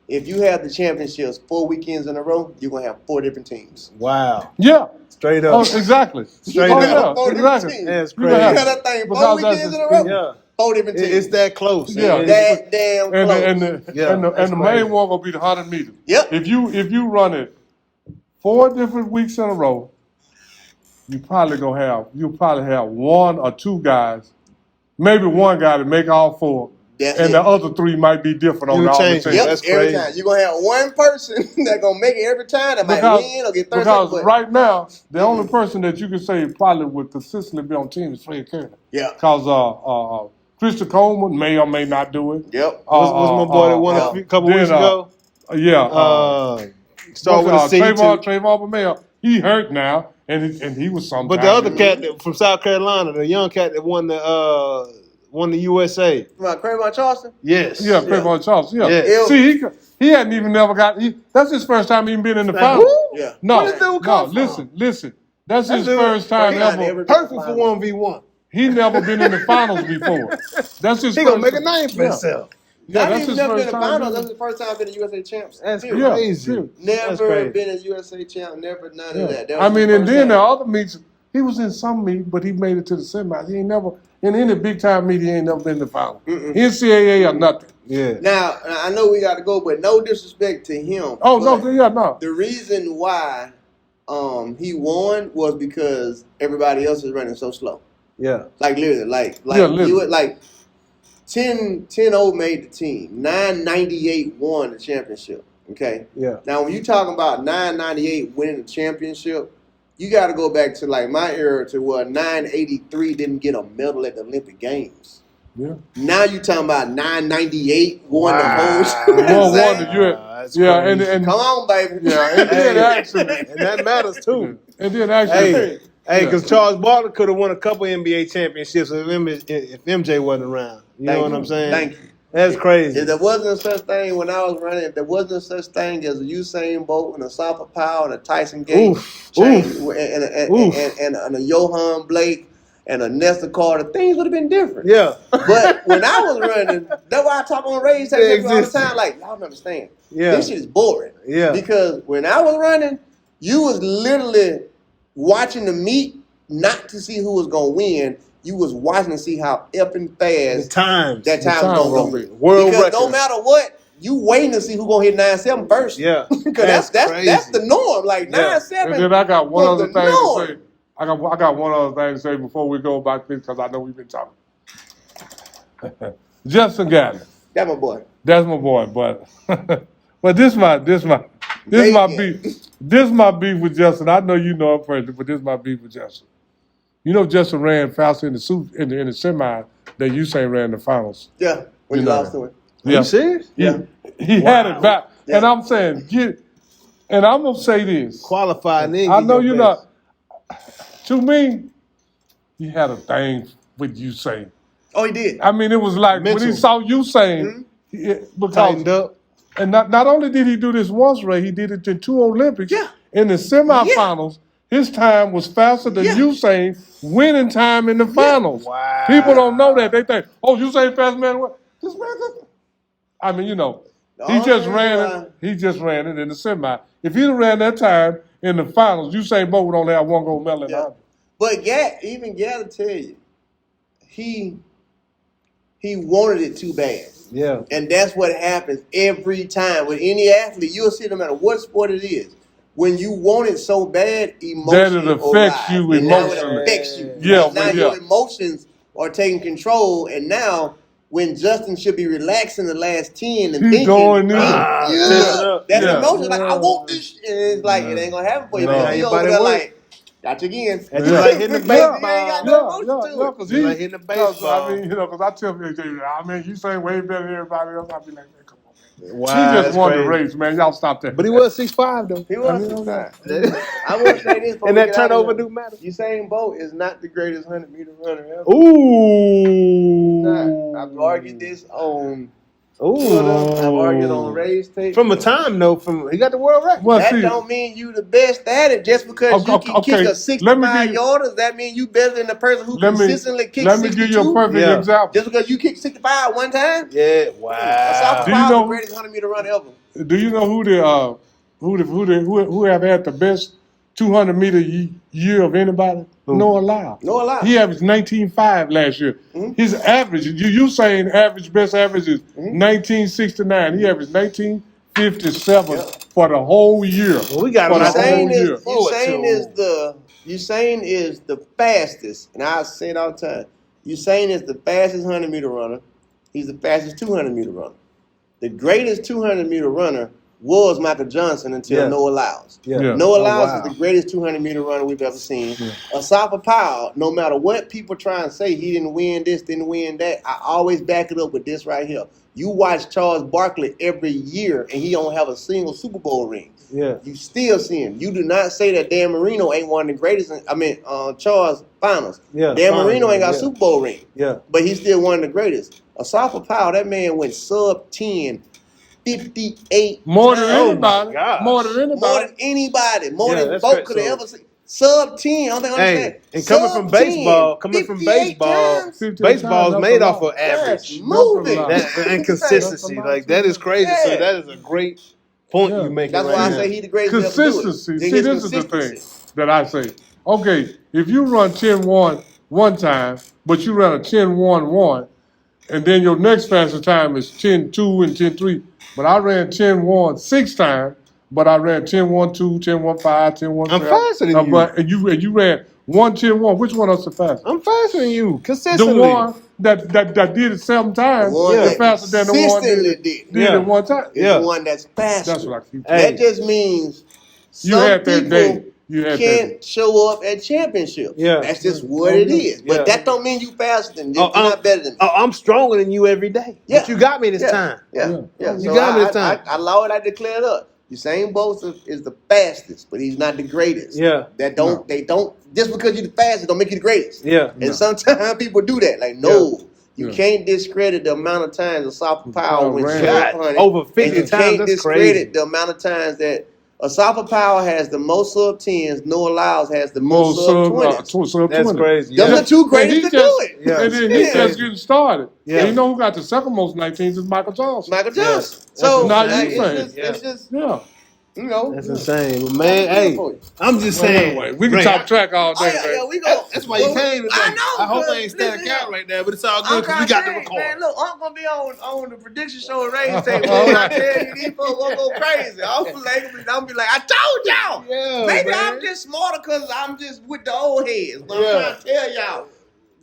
If you have the championships 4 weekends in a row, you're going to have 4 different teams. Wow. Yeah. Straight up. Oh, exactly. Straight up. 4 different teams. That's You crazy. have that thing 4 weekends in a row, Yeah. 4 different teams. It's that close. Yeah. That damn close. And the main one gonna be the 100 meters. Yep. If you run it 4 different weeks in a row, you'll probably have 1 or 2 guys, maybe 1 guy to make all 4. That's and it. the other 3 might be different on all the teams. Yep, That's every crazy. time. You're going to have 1 person that's going to make it every time that might win or get 30 Because seconds. right now, the only person that you can say probably would consistently be on team is Fred Curry. Yeah. Because Christian Coleman may or may not do it. Yep. What's my boy that won a couple weeks ago? Start with a C Trayvon Bamea. He hurt now, and he was sometimes. But the other cat from South Carolina, the young cat that won the won the USA. About Craven Charleston? Yes. Yeah, Craven Charleston. Yeah. Yeah. See, he hadn't even never got. That's his first time even being in the finals. Yeah. No, Where did dude come from? listen. That's his first time ever. Perfect for 1v1. He never been in the finals before. That's his. He gonna make a name for himself. Yeah, that's his never been first in the time. finals. That's his first time being a USA champs. That's Period. crazy. Never been a USA champ. Never none of that. I mean, and then the other meets, he was in some meet, but he made it to the semis. He ain't never in any big time meet. He ain't never been in the final. NCAA or nothing. Yeah. Now I know we got to go, but no disrespect to him. Oh no. The reason why he won was because everybody else is running so slow. Yeah. Like literally, literally. you would like 10-0 made the team. 998 won the championship. Okay. Yeah. Now when you talking about 998 winning the championship, you got to go back to like my era to where 983 didn't get a medal at the Olympic Games. Yeah. Now you talking about 998 won the whole. Won the yeah, and come on, baby. Yeah, and then actually, and that matters too. And then actually, because Charles Barkley could have won a couple NBA championships if MJ wasn't around. You know what I'm saying? Thank you. That's crazy. If there wasn't such thing when I was running, if there wasn't such thing as a Usain Bolt and a Sapa Powell and a Tyson Gates and a Johan Blake and a Nestor Carter, things would have been different. Yeah. But when I was running, that's why I talk on RAESTAKE all the time. Like, y'all don't understand. Yeah. This shit is boring. Yeah. Because when I was running, you was literally watching the meet not to see who was going to win. You was watching to see how effing fast that time was going to be. World because records. no matter what, you waiting to see who going to hit 9-7 first. Yeah. Because that's the norm. Like 9-7. And then I got one other thing to norm. say. I got one other thing to say before we go about this because I know we've been talking. Justin Gatlin. That's my boy. That's my boy, but this my beef. This is my beef with Justin. I know you know him personally, but this is my beef with Justin. You know Justin ran faster in the semi than Usain ran in the finals. Yeah, when you lost to him. Yeah. Are you serious? Yeah. He had it back. Yeah. And I'm saying, and I'm gonna say this. Qualified nigga. I know you're not. To me, he had a thing with Usain. Oh, he did. I mean, it was like when he saw Usain, tightened up. And not only did he do this once, Ray, he did it in 2 Olympics. Yeah. In the semifinals, his time was faster than Usain winning time in the finals. Wow. People don't know that. They think, oh, Usain fast man. This man, I mean, you know, he just ran it. He just ran it in the semi. If he'd ran that time in the finals, Usain Bolt would only have 1 gold medal in the But even Gat will tell you, he wanted it too bad. Yeah. And that's what happens every time. With any athlete, you'll see no matter what sport it is. When you want it so bad, emotion that it affects you emotionally. Now it affects you. Yeah, now your emotions are taking control, and now when Justin should be relaxing the last 10 and thinking, going that's emotion. Like, I want this shit. And it's like, it ain't going to happen for you. Man. He over there like, got you again. And you like hitting the baseball. You ain't got no emotion to it. Because you like hitting the baseball. I mean, you know, because I tell people, I mean, you say way better than everybody else. I'll be like, man, come on, man. Wow, he just won the race, man. Y'all stop that. But he was 6'5", though. He was 6'5". I want to say this. And that turnover do matter. Usain Bolt is not the greatest 100-meter runner ever. Ooh. I've argued this on Twitter. I've argued on RAESTAKE. From a time, though, he got the world record. Well, that don't mean you the best at it. Just because you can kick a 65-yarder, does that mean you better than the person who consistently kicks 62? Let me give you a perfect example. Just because you kick 65 one time? Yeah, wow. Do you know the greatest 100-meter runner ever? Do you know who have had the best 200-meter year of anybody? Noah Lyle. Noah Lyle. He averaged 19.5 last year. His average, you saying best average is 1969. He averaged 1957 for the whole year. Well, we got Usain is the fastest, and I say it all the time. Usain is the fastest 100-meter runner. He's the fastest 200-meter runner. The greatest 200-meter runner was Michael Johnson until Noah Lyles. Noah Lyles is the greatest 200-meter runner we've ever seen. Asafa Powell, no matter what people try and say, he didn't win this, didn't win that, I always back it up with this right here. You watch Charles Barkley every year, and he don't have a single Super Bowl ring. You still see him. You do not say that Dan Marino ain't one of the greatest. Charles Finals. Dan Marino ain't got a Super Bowl ring. But he's still one of the greatest. Asafa Powell, that man went sub 10. 58 more than times. anybody. More than anybody. More than both could have ever seen. Sub 10. I don't think I understand. And coming from baseball, baseball's made off of average. Moving. And consistency. Like, that is crazy. So that is a great point you make. That's why I say he the greatest. Consistency. See, this is the thing that I say. Okay, if you run 10-1 one time, but you run a 10-1-1, and then your next fastest time is 10-2 and 10-3. But I ran 10-1 6 times, but I ran 10-1-2, 10-1-5, 10-1-7. I'm faster than you. And you ran 1-10-1. Which one is the fastest? I'm faster than you, consistently. The one that did it 7 times is faster than the one that did it one time. The one that's faster. That's what I keep saying. That just means some people can't show up at championships. That's just what it is. But that don't mean you faster than them. You're not better than me. I'm stronger than you every day. But you got me this time. You got me this time. I law it, I declare it up. Usain Bolt is the fastest, but he's not the greatest. They don't just because you're the fastest don't make you the greatest. And sometimes people do that. Like, you can't discredit the amount of times Asafa Powell went over 50 times. You can't discredit the amount of times that Asafa Powell has the most sub 10s. Noah Lyles has the most sub 20s. That's crazy. Those are the two greatest to do it. And then he's just getting started. And you know who got the second most 19s is Michael Johnson. So it's just you know, that's insane. But man, hey, I'm just saying. Anyway, we can talk track all day. That's why you came today. I know. I hope I ain't standing out right now, but it's all good because we got the record. Man, look, I'm gonna be on the prediction show at RAESTAKE. I tell you, these folks gonna go crazy. I'm gonna be like, I told y'all. Maybe I'm just smarter because I'm just with the old heads. But I'm trying to tell y'all,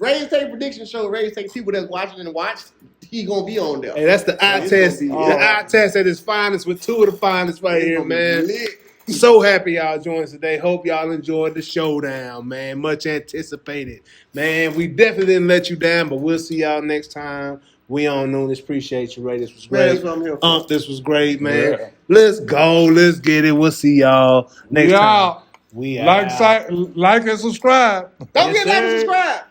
RAESTAKE prediction show, RAESTAKE people that's watching and watched. He gonna be on there. Hey, that's the eye test. The eye test at its finest with 2 of the finest right here, man. So happy y'all joined us today. Hope y'all enjoyed the showdown, man. Much anticipated. Man, we definitely didn't let you down, but we'll see y'all next time. We on Noonish. Appreciate you, Ray. This was great. That's what I'm here for. This was great, man. Yeah. Let's go. Let's get it. We'll see y'all next time. We out. Like and subscribe. Don't forget to like and subscribe.